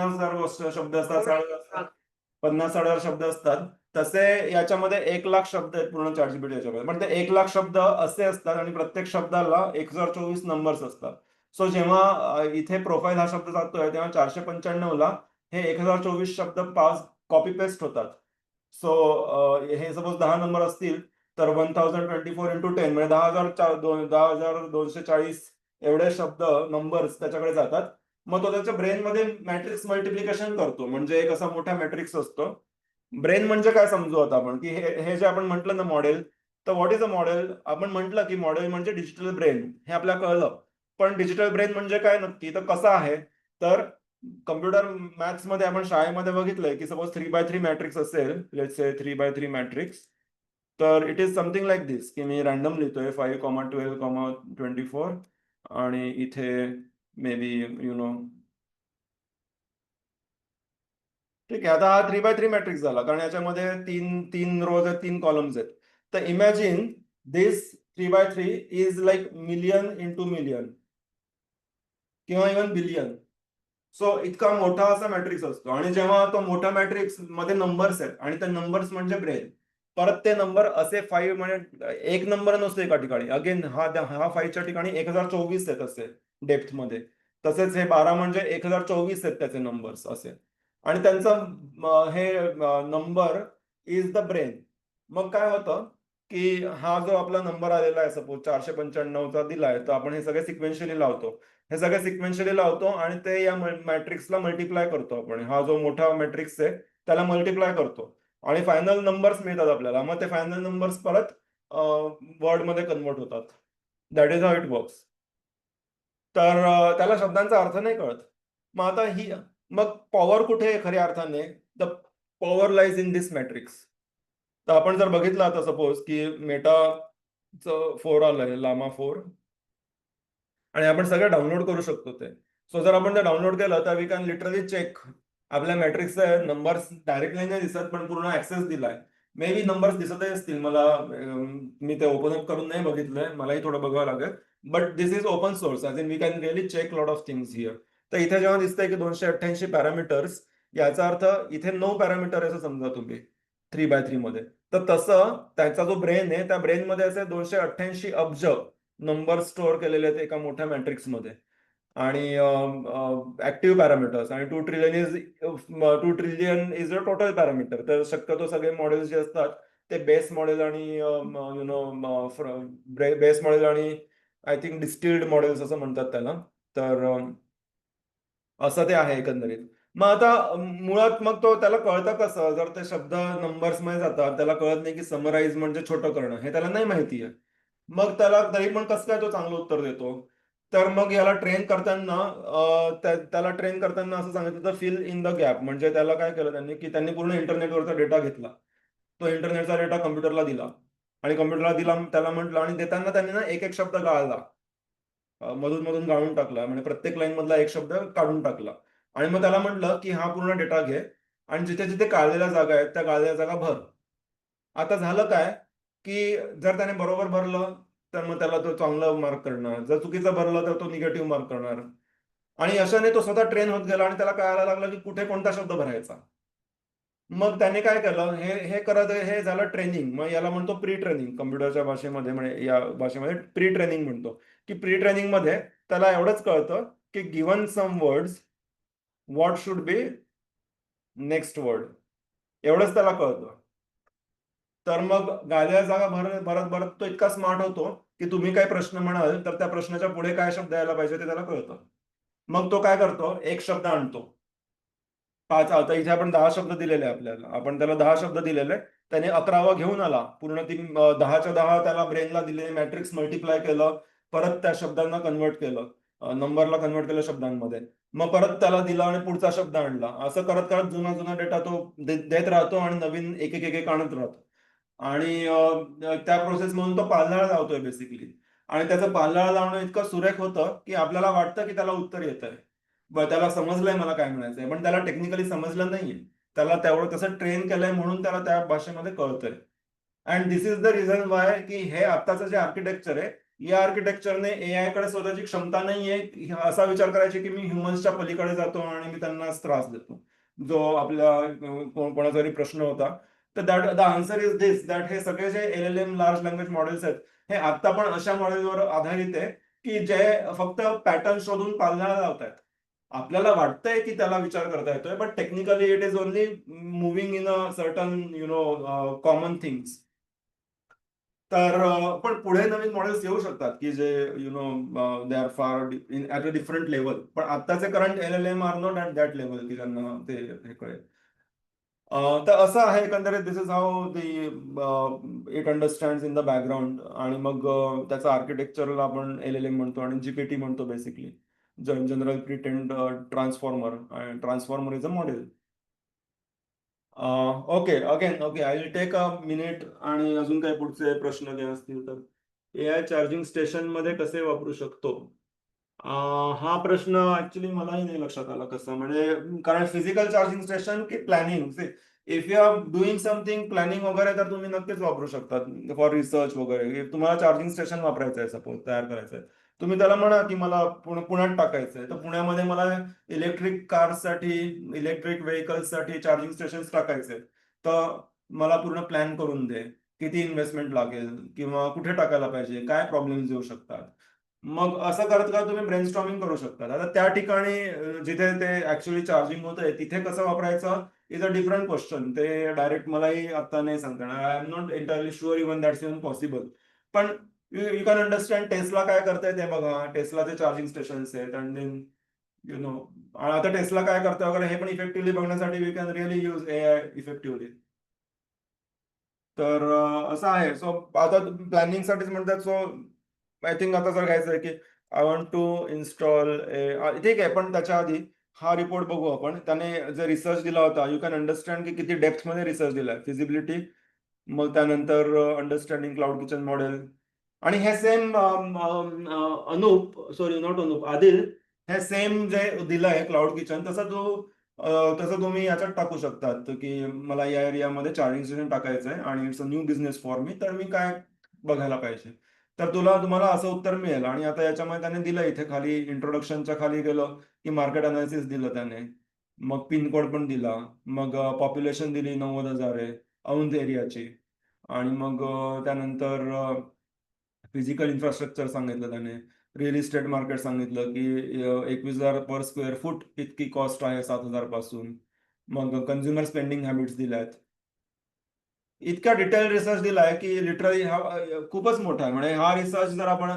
50,000 शब्द असतात, 50,000 शब्द असतात, तसे याच्यामध्ये 1,00,000 शब्द आहेत पूर्ण ChatGPT याच्यामध्ये. पण ते 1,00,000 शब्द असे असतात आणि प्रत्येक शब्दाला 1024 नंबर्स असतात. सो जेव्हा इथे प्रोफाईल हा शब्द जातोय तेव्हा 495 ला हे 1024 शब्द पास कॉपी पेस्ट होतात. सो हे सपोज 10 नंबर असतील तर 1024 इंटू 10 म्हणजे 10,240 एवढे शब्द नंबर्स त्याच्याकडे जातात. मग तो त्याच्या ब्रेनमध्ये मॅट्रिक्स मल्टिप्लिकेशन करतो. म्हणजे एक असा मोठा मॅट्रिक्स असतो. ब्रेन म्हणजे काय समजू आता आपण की हे जे आपण म्हटलं ना मॉडेल, तर व्हॉट इज अ मॉडेल? आपण म्हटलं की मॉडेल म्हणजे डिजिटल ब्रेन, हे आपल्याला कळलं. पण डिजिटल ब्रेन म्हणजे काय नक्की, तर कसं आहे? तर कम्प्युटर मॅथ्स मध्ये आपण शाळेमध्ये बघितलंय की सपोज 3x3 मॅट्रिक्स असेल, लेट्स से 3x3 मॅट्रिक्स, तर इट इज समथिंग लाईक दिस की मी रॅन्डम लिहितोय 5,12,24 आणि इथे मे बी ठीक आहे. आता हा 3x3 मॅट्रिक्स झाला कारण याच्यामध्ये तीन तीन रोज आहेत, 3 कॉलम्स आहेत. तर imagine this 3x3 is like million into million किंवा इव्हन बिलियन. सो इतका मोठा असा मॅट्रिक्स असतो आणि जेव्हा तो मोठा मॅट्रिक्स मध्ये नंबर्स आहेत आणि त्या नंबर्स म्हणजे ब्रेन, परत ते नंबर असे 5 म्हणजे एक नंबर नसतो एका ठिकाणी. अगेन हा 5च्या ठिकाणी 1024 आहेत असे डेप्थ मध्ये. तसेच हे 12 म्हणजे 1024 आहेत त्याचे नंबर्स असे. आणि त्यांचं हे नंबर इज द ब्रेन. मग काय होतं की हा जो आपला नंबर आलेला आहे सपोज 495चा दिलाय, तर आपण हे सगळे सिक्वेन्शियली लावतो. हे सगळे सिक्वेन्शियली लावतो आणि ते या मॅट्रिक्सला मल्टिप्लाय करतो आपण. हा जो मोठा मॅट्रिक्स आहे त्याला मल्टिप्लाय करतो आणि फायनल नंबर्स मिळतात आपल्याला. मग ते फायनल नंबर्स परत वर्ड मध्ये कन्वर्ट होतात. That is how it works. तर त्याला शब्दांचा अर्थ नाही कळत. मग आता मग पॉवर कुठे आहे खऱ्या अर्थाने? The power lies in this matrix. तर आपण जर बघितलं आता सपोज की मेटाचं 4 आलंय, लामा 4, आणि आपण सगळं डाउनलोड करू शकतो ते. सो जर आपण ते डाउनलोड केलं तर वी कॅन लिटरली चेक आपल्या मॅट्रिक्सचे नंबर्स. डायरेक्टली नाही दिसत पण पूर्ण ऍक्सेस दिलाय. मे बी नंबर्स दिसतही असतील मला. मी ते ओपन अप करून नाही बघितलंय, मलाही थोडं बघावं लागेल. But this is open source as in we can really check lot of things here. तर इथे जेव्हा दिसतंय की 288 पॅरामीटर्स, याचा अर्थ इथे 9 पॅरामीटर असं समजा तुम्ही 3x3 मध्ये. तर तसं त्याचा जो ब्रेन आहे त्या ब्रेनमध्ये असे 288 अब्ज नंबर स्टोअर केलेले आहेत एका मोठ्या मॅट्रिक्स मध्ये. आणि ऍक्टिव्ह पॅरामीटर्स आणि 2 trillion is a total parameter. तर शक्यतो सगळे मॉडेल्स जे असतात ते बेस मॉडेल आणि बेस मॉडेल आणि आय थिंक डिस्टिल्ड मॉडेल्स असं म्हणतात त्याला. तर असं ते आहे एकंदरीत. मग आता मुळात मग तो त्याला कळतं कसं? जर ते शब्द नंबर्स मध्ये जातात त्याला कळत नाही की समराईज म्हणजे छोटं करणं, हे त्याला नाही माहिती आहे. मग त्याला तरी पण कसं काय तो चांगलं उत्तर देतो? तर मग याला ट्रेन करताना त्याला ट्रेन करताना असं सांगितलं तर फिल इन द गॅप. म्हणजे त्याला काय केलं त्यांनी की त्यांनी पूर्ण इंटरनेटवरचा डेटा घेतला. तो इंटरनेटचा डेटा कम्प्युटरला दिला आणि कम्प्युटरला दिला, त्याला म्हटलं, आणि देताना त्यांनी ना एक एक शब्द गाळला. मधून मधून गाळून टाकला, म्हणजे प्रत्येक लाईन मधला एक शब्द काढून टाकला. आणि मग त्याला म्हटलं की हा पूर्ण डेटा घे आणि जिथे जिथे गाळलेल्या जागा आहेत त्या गाळलेल्या जागा भर. आता झालं काय की जर त्याने बरोबर भरलं तर मग त्याला तो चांगला मार्क करणार, जर चुकीचं भरलं तर तो निगेटिव्ह मार्क करणार. आणि अशाने तो स्वतः ट्रेन होत गेला आणि त्याला कळायला लागलं की कुठे कोणता शब्द भरायचा. मग त्याने काय केलं, हे हे करत हे झालं ट्रेनिंग. मग याला म्हणतो प्री ट्रेनिंग कम्प्युटरच्या भाषेमध्ये, म्हणजे या भाषेमध्ये प्री ट्रेनिंग म्हणतो. की प्री ट्रेनिंग मध्ये त्याला एवढंच कळतं की given some words what should be next word, एवढंच त्याला कळतं. तर मग गाळलेल्या जागा भरत भरत भरत तो इतका स्मार्ट होतो की तुम्ही काय प्रश्न म्हणाल तर त्या प्रश्नाच्या पुढे काय शब्द यायला पाहिजे ते त्याला कळतं. मग तो काय करतो, एक शब्द आणतो. 5, आता इथे आपण 10 शब्द दिलेले आपल्याला, आपण त्याला 10 शब्द दिलेले. त्याने 11वा घेऊन आला. पूर्ण ती 10च्या 10 त्याला ब्रेनला दिले, मॅट्रिक्स मल्टिप्लाय केलं, परत त्या शब्दांना कन्वर्ट केलं, नंबरला कन्वर्ट केलं शब्दांमध्ये. मग परत त्याला दिला आणि पुढचा शब्द आणला. असं करत करत जुना जुना डेटा तो देत राहतो आणि नवीन एक एक एक एक आणत राहतो. आणि त्या प्रोसेसमधून तो पालळा लावतोय बेसिकली. आणि त्याचं पालळा लावणं इतकं सुरेख होतं की आपल्याला वाटतं की त्याला उत्तर येत आहे, त्याला समजलंय मला काय म्हणायचंय, पण त्याला टेक्निकली समजलं नाहीये. त्याला तेवढं तसं ट्रेन केलंय म्हणून त्याला त्या भाषेमध्ये कळतंय. And this is the reason why की हे आत्ताचं जे आर्किटेक्चर आहे या आर्किटेक्चरने एआय कडे स्वतःची क्षमता नाहीये असा विचार करायचे की मी ह्युमन्सच्या पलीकडे जातो आणि मी त्यांना त्रास देतो. जो आपल्या कोणाचा तरी प्रश्न होता. तर that the answer is this that हे सगळे जे LLM लार्ज लँग्वेज मॉडेल्स आहेत हे आता पण अशा मॉडेलवर आधारित आहे की जे फक्त पॅटर्न शोधून पालनाला लावतायत. आपल्याला वाटतंय की त्याला विचार करता येतोय, but technically it is only moving in a certain common things. तर पण पुढे नवीन मॉडेल्स येऊ शकतात की जे they are far at a different level. पण आत्ताचे current LLM are not at that level की त्यांना ते हे कळेल. तर असं आहे एकंदरीत. This is how it understands in the background. आणि मग त्याचं आर्किटेक्चरला आपण LLM म्हणतो आणि GPT म्हणतो basically. General pretrained transformer. Transformer is a model. Okay again okay I will take a minute. आणि अजून काही पुढचे प्रश्न काही असतील तर. AI चार्जिंग स्टेशन मध्ये कसे वापरू शकतो? हा प्रश्न ऍक्च्युली मलाही नाही लक्षात आला कसं, म्हणजे कारण फिजिकल चार्जिंग स्टेशन की planning. If you are doing something planning वगैरे तर तुम्ही नक्कीच वापरू शकतात फॉर रिसर्च वगैरे. If तुम्हाला चार्जिंग स्टेशन वापरायचं आहे, सपोज तयार करायचं आहे, तुम्ही त्याला म्हणा की मला पुण्यात टाकायचं आहे, तर पुण्यामध्ये मला इलेक्ट्रिक कारसाठी, इलेक्ट्रिक व्हेकल्ससाठी चार्जिंग स्टेशन टाकायचे आहेत. तर मला पूर्ण प्लॅन करून दे, किती इन्व्हेस्टमेंट लागेल किंवा कुठे टाकायला पाहिजे, काय प्रॉब्लेम्स येऊ शकतात. मग असं करत करत तुम्ही ब्रेनस्टॉर्मिंग करू शकता. आता त्या ठिकाणी जिथे ते ऍक्च्युअली चार्जिंग होतंय तिथे कसं वापरायचं इज अ डिफरंट क्वेश्चन. ते डायरेक्ट मलाही आता नाही सांगता येणार. I am not entirely sure even that's even possible. पण you you can understand Tesla काय करतंय ते बघा. टेस्लाचे चार्जिंग स्टेशन्स आहेत अँड देन यु नो आता टेस्ला काय करतंय वगैरे हे पण इफेक्टिव्हली बघण्यासाठी we can really use AI effectively. तर असं आहे. सो आता प्लॅनिंगसाठीच म्हणतात. सो आय थिंक आता जर घ्यायचं आहे की आय वॉन्ट टू इन्स्टॉल ठीक आहे. पण त्याच्या आधी हा रिपोर्ट बघू आपण. त्याने जे रिसर्च दिला होता, यू कॅन अंडरस्टँड की किती डेप्थमध्ये रिसर्च दिलाय. फिजिबिलिटी, मग त्यानंतर अंडरस्टँडिंग क्लाउड किचन मॉडेल. आणि हे same sorry not Anoop, Adil, हे सेम जे दिलं आहे क्लाउड किचन तसं तुम्ही याच्यात टाकू शकतात की मला या एरियामध्ये चार्जिंग स्टेशन टाकायचं आहे आणि it's a new business for me, तर मी काय बघायला पाहिजे. तर तुम्हाला असं उत्तर मिळेल. आणि आता याच्यामध्ये त्याने दिलं इथे खाली इंट्रोडक्शनच्या खाली गेलं की मार्केट अनालिसिस दिलं त्याने. मग पिनकोड पण दिला. मग पॉप्युलेशन दिली 90,000 आहे औंध एरियाची. आणि मग त्यानंतर फिजिकल इन्फ्रास्ट्रक्चर सांगितलं त्याने. रिअल इस्टेट मार्केट सांगितलं की 21,000 पर स्क्वेअर फूट इतकी कॉस्ट आहे 7,000 पासून. मग कन्झ्युमर स्पेंडिंग हॅबिट्स दिल्यात. इतका डिटेल रिसर्च दिलाय की लिटरली हा खूपच मोठा आहे. म्हणजे हा रिसर्च जर आपण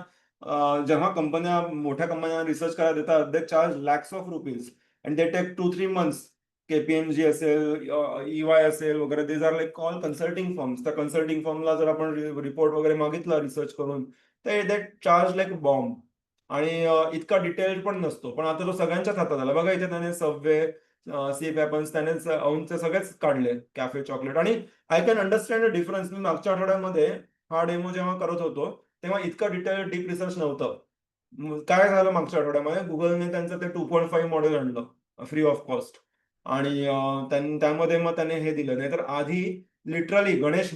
जेव्हा मोठ्या कंपन्या रिसर्च करायला देतात, they charge lakhs of rupees and they take 2-3 months. KPMG असेल, EY असेल वगैरे, they are like all consulting firms. त्या कन्सल्टिंग फर्मला जर आपण रिपोर्ट वगैरे मागितला रिसर्च करून, तर दे चार्ज लाईक बॉम्ब. आणि इतका डिटेल्ड पण नसतो. पण आता तो सगळ्यांच्याच हातात आला बघा. इथे त्याने सबवे, सी वेपन्स, त्याने औंधचे सगळेच काढले, कॅफे चॉकलेट. आणि I can understand the difference. मी मागच्या आठवड्यामध्ये हा डेमो जेव्हा करत होतो तेव्हा इतकं डिटेल डीप रिसर्च नव्हतं. काय झालं मागच्या आठवड्यामध्ये गुगलने त्यांचं ते 2.5 मॉडेल आणलं फ्री ऑफ कॉस्ट. आणि त्यामध्ये मग त्याने हे दिलं. नाहीतर आधी लिटरली गणेश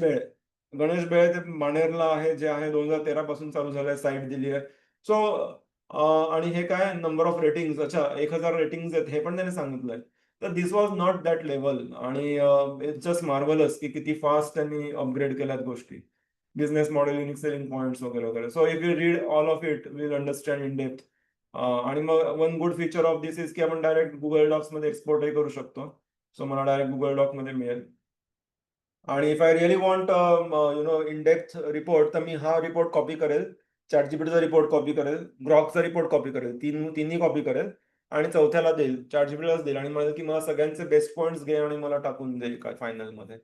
बेळे ते मानेरला आहे, जे आहे 2013 पासून चालू झालंय, साईट दिली आहे. सो आणि हे काय नंबर ऑफ रेटिंग, अच्छा 1,000 रेटिंग आहेत हे पण त्याने सांगितलंय. तर दिस वॉज नॉट दॅट लेवल. आणि इट्स जस्ट मार्वलस की किती फास्ट त्यांनी अपग्रेड केल्यात गोष्टी. Business model, unique selling points वगैरे वगैरे. So if you read all of it will understand in depth. आणि मग one good feature of this is की आपण डायरेक्ट गुगल डॉक्स मध्ये एक्सपोर्टही करू शकतो. सो मला डायरेक्ट गुगल डॉक मध्ये मिळेल. आणि if I really want in depth report, तर मी हा रिपोर्ट कॉपी करेल, चॅट जीपीटीचा रिपोर्ट कॉपी करेल, ग्रॉकचा रिपोर्ट कॉपी करेल, तिन्ही कॉपी करेल. आणि चौथ्याला देईल, चॅट जीपीटीलाच देईल आणि म्हणेल की मला सगळ्यांचे बेस्ट पॉईंट्स घे आणि मला टाकून दे काय फायनलमध्ये.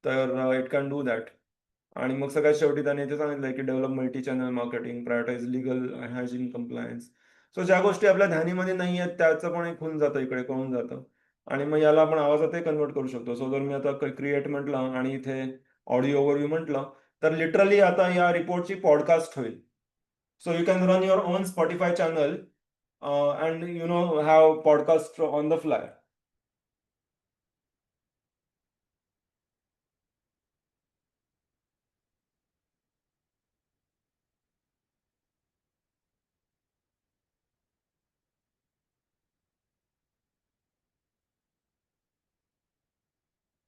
तर इट कॅन डू दॅट. आणि मग सगळ्यात शेवटी त्याने इथे सांगितलंय की develop multi channel marketing, prioritise legal hygiene compliance. So ज्या गोष्टी आपल्या ध्यानीमध्ये नाही आहेत त्याचं पण एक होऊन जातं, इकडे कळून जातं. आणि मग याला आपण आवाजातही कन्वर्ट करू शकतो. सो जर मी आता क्रिएट म्हटलं आणि इथे ऑडिओ ओव्हरव्ह्यू म्हटलं, तर लिटरली आता या रिपोर्टची पॉडकास्ट होईल. So you can run your on Spotify channel and have podcast on the fly.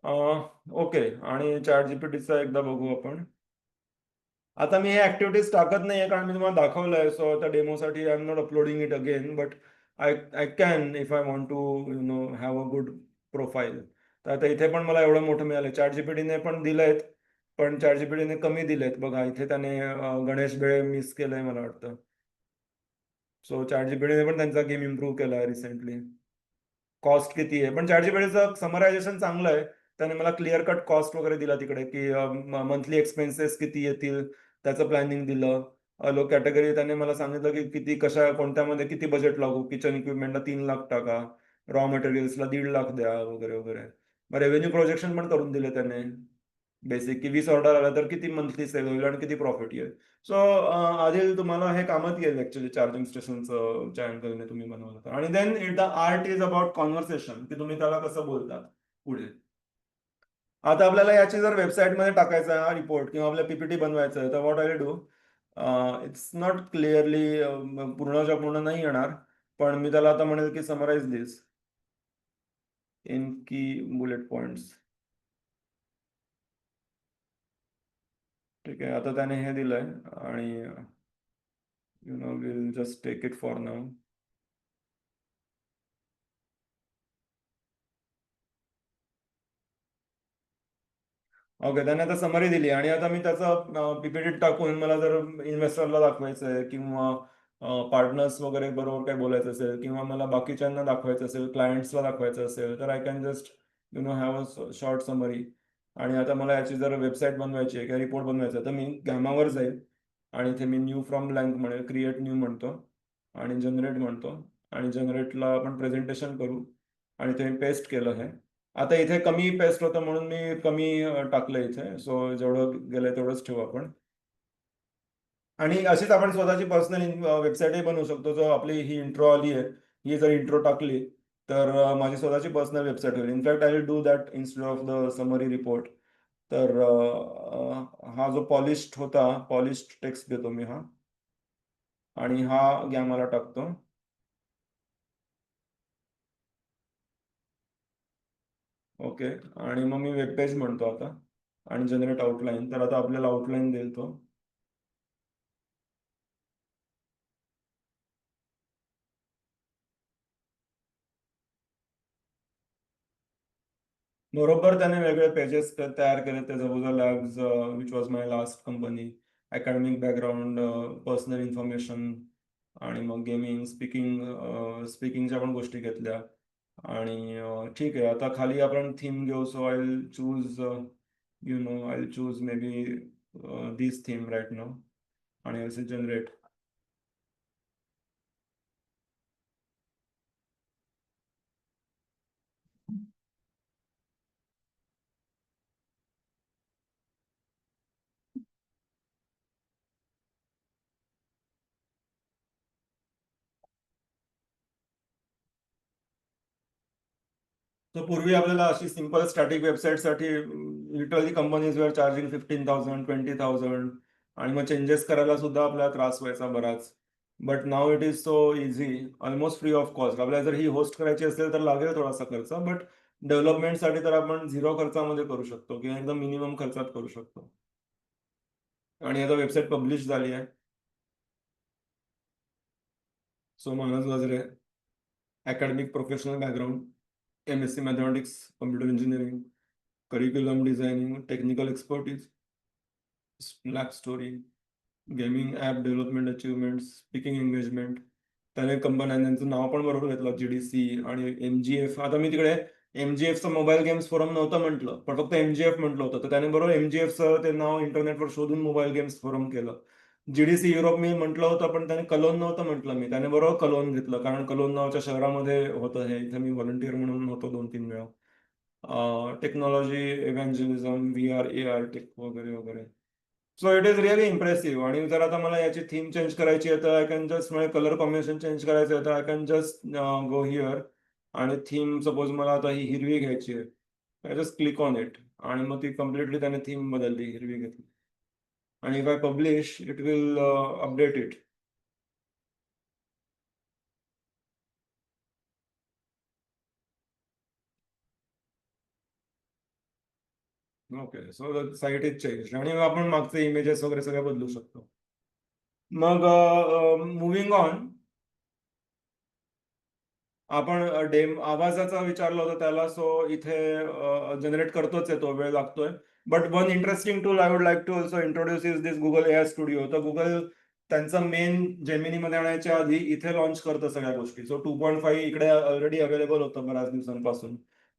Okay. आणि चॅट जीपीटीचा एकदा बघू आपण. आता मी हे ऍक्टिव्हिटीज टाकत नाहीये कारण मी तुम्हाला दाखवलंय. सो आता डेमोसाठी I am not uploading it again, but I I can if I want to have a good profile. तर आता इथे पण मला एवढं मोठं मिळालं. चॅट जीपीटीने पण दिलंय, पण चॅट जीपीटीने कमी दिलेत बघा. इथे त्याने गणेश बेळे मिस केलंय मला वाटतं. सो चॅट जीपीटीने पण त्यांचा गेम इम्प्रूव्ह केला रिसेंटली. कॉस्ट किती आहे, पण चॅटजीपीटीचं समरायझेशन चांगलं आहे. त्याने मला क्लिअर कट कॉस्ट वगैरे दिला तिकडे, की मंथली एक्सपेन्सेस किती येतील त्याचं प्लॅनिंग दिलं. लो कॅटेगरी त्याने मला सांगितलं की किती कशा कोणत्यामध्ये किती बजेट लागू. किचन इक्विपमेंटला 3 लाख टाका, रॉ मटेरियल्सला 1.5 लाख द्या, वगैरे वगैरे. मग रेव्हेन्यू प्रोजेक्शन पण करून दिले त्याने. बेसिक की 20 ऑर्डर आला तर किती मंथली सेल होईल आणि किती प्रॉफिट येईल. सो आधी तुम्हाला हे कामात येईल ऍक्च्युली चार्जिंग स्टेशनचं ज्या अँगलने तुम्ही बनवलं तर. आणि then it the art is about conversation, की तुम्ही त्याला कसं बोलतात पुढे. आता आपल्याला याची जर वेबसाईटमध्ये टाकायचा आहे हा रिपोर्ट किंवा आपल्या पीपीटी बनवायचं आहे, तर what I do, it's not clearly पूर्णच्या पूर्ण नाही येणार. पण मी त्याला आता म्हणेल की summarise this in key bullet points. ठीक आहे, आता त्याने हे दिलंय आणि will just take it for now. Okay, त्याने आता समरी दिली आणि आता मी त्याचं पीपीटी टाकून मला जर इन्व्हेस्टरला दाखवायचं आहे किंवा पार्टनर्स वगैरे बरोबर काय बोलायचं असेल किंवा मला बाकीच्यांना दाखवायचं असेल, क्लायंट्सला दाखवायचं असेल, तर I can just have a short summary. आणि आता मला याची जर वेबसाईट बनवायची आहे किंवा रिपोर्ट बनवायचा आहे, तर मी गॅमावर जाईल आणि इथे मी न्यू फ्रॉम ब्लँक म्हणेल, क्रिएट न्यू म्हणतो आणि जनरेट म्हणतो. आणि जनरेटला आपण प्रेझेंटेशन करू आणि ते पेस्ट केलं आहे. आता इथे कमी पेस्ट होतं म्हणून मी कमी टाकलं इथे. सो जेवढं गेलंय तेवढंच ठेवू आपण. आणि अशीच आपण स्वतःची पर्सनल वेबसाईटही बनवू शकतो. जो आपली ही इंट्रो आली आहे, ही जर इंट्रो टाकली तर माझी स्वतःची पर्सनल वेबसाईट होईल. In fact I will do that instead of the summary report. तर हा जो पॉलिश्ड होता, पॉलिश्ड टेक्स्ट देतो मी हा, आणि हा गॅमाला टाकतो. ओके. आणि मग मी वेब पेज म्हणतो आता आणि जनरेट आउटलाईन. तर आता आपल्याला आउटलाईन देईल तो. बरोबर त्याने वेगळे पेजेस तयार केले. ते Jabuja labs, which was my last company, academic background, personal information, आणि मग गेमिंग, स्पीकिंगच्या पण गोष्टी घेतल्या. आणि ठीक आहे, आता खाली आपण थीम घेऊ. So I will choose I will choose maybe this theme right now. आणि असे जनरेट. तर पूर्वी आपल्याला अशी सिंपल स्टॅटिक वेबसाईटसाठी लिटरली कंपनीज वर चार्जिंग 15,000, 20,000. आणि मग चेंजेस करायला सुद्धा आपल्याला त्रास व्हायचा बराच. But now it is so easy, almost free of cost. आपल्याला जर ही होस्ट करायची असेल तर लागेल थोडासा खर्च, बट डेव्हलपमेंटसाठी तर आपण झिरो खर्चामध्ये करू शकतो किंवा एकदम मिनिमम खर्चात करू शकतो. आणि आता वेबसाईट पब्लिश झाली आहे. सो मानस गजरे, academic professional background, MSc mathematics, computer engineering, curriculum designing, technical expertise, lab story, gaming app development achievement, speaking engagement. त्याने कंपन्या त्यांचं नाव पण बरोबर घेतलं, GDC आणि MGF. आता मी तिकडे MGFचं मोबाईल गेम्स फोरम नव्हतं म्हटलं, पण फक्त MGF म्हटलं होतं. तर त्याने बरोबर MGFचं ते नाव इंटरनेटवर शोधून मोबाईल गेम्स फोरम केलं. GDC युरोप मी म्हटलं होतं, पण त्याने कलोन नव्हतं म्हटलं मी. त्याने बरोबर कलोन घेतलं, कारण कलोन नावाच्या शहरामध्ये होतं हे. इथे मी व्हॉलंटियर म्हणून होतो 2-3 वेळा. टेक्नॉलॉजी, इव्हॅन्जलिझम, VR, AR टेक वगैरे वगैरे. So it is really impressive. आणि जर आता मला याची थीम चेंज करायची आहे तर आय कॅन जस्ट, म्हणजे कलर कॉम्बिनेशन चेंज करायचं आहे तर I can just go here. आणि थीम सपोज मला आता ही हिरवी घ्यायची आहे, I just click on it आणि मग ती कम्प्लिटली त्याने थीम बदलली, हिरवी घेतली. आणि if I publish it will update it. Okay, so site is change आणि आपण मागचे इमेजेस वगैरे सगळे बदलू शकतो. मग मुव्हिंग ऑन, आपण डेम आवाजाचा विचारलं होतं त्याला, सो इथे जनरेट करतोच आहे, तो वेळ लागतोय. But one interesting tool I would like to also introduce is this Google AI studio. तर गुगल त्यांचं मेन जेमिनीमध्ये आणण्याच्या आधी इथे लॉन्च करतं सगळ्या गोष्टी. सो 2.5 इकडे ऑलरेडी अवेलेबल होतं बऱ्याच दिवसांपासून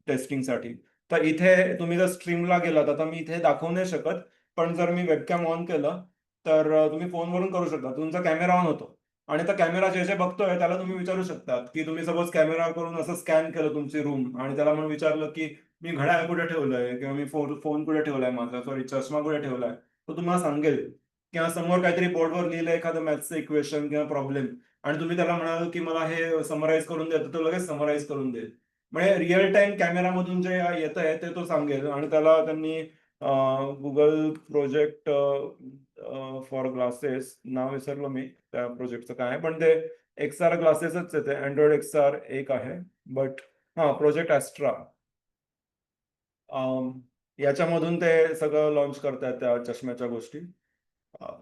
टेस्टिंगसाठी. तर इथे तुम्ही जर स्ट्रीमला गेलात, आता मी इथे दाखवू नाही शकत, पण जर मी वेबकॅम ऑन केलं तर तुम्ही फोनवरून करू शकता. तुमचा कॅमेरा ऑन होतो आणि त्या कॅमेरा जे जे बघतोय त्याला तुम्ही विचारू शकता, की तुम्ही सपोज कॅमेरा करून असं स्कॅन केलं तुमची रूम आणि त्याला म्हणून विचारलं, की मी घड्याळ कुठे ठेवलंय किंवा मी फोन कुठे ठेवलाय माझा, सॉरी चष्मा कुठे ठेवलाय, तो तुम्हाला सांगेल. किंवा समोर काहीतरी बोर्डवर लिहिलंय एखादं मॅथ्सचं इक्वेशन किंवा प्रॉब्लेम आणि तुम्ही त्याला म्हणाल, की मला हे समराईज करून द्या, तर तो लगेच समराईज करून देईल. म्हणजे रिअल टाइम कॅमेरामधून जे येत आहे ते तो सांगेल. आणि त्याला त्यांनी गुगल प्रोजेक्ट फॉर ग्लासेस नाव विसरलो मी त्या प्रोजेक्टचं काय आहे, पण ते XR ग्लासेसच आहे, ते अँड्रॉइड XR एक आहे. बट हा प्रोजेक्ट ॲस्ट्रा, याच्यामधून ते सगळं लॉन्च करतात त्या चष्म्याच्या गोष्टी. अं,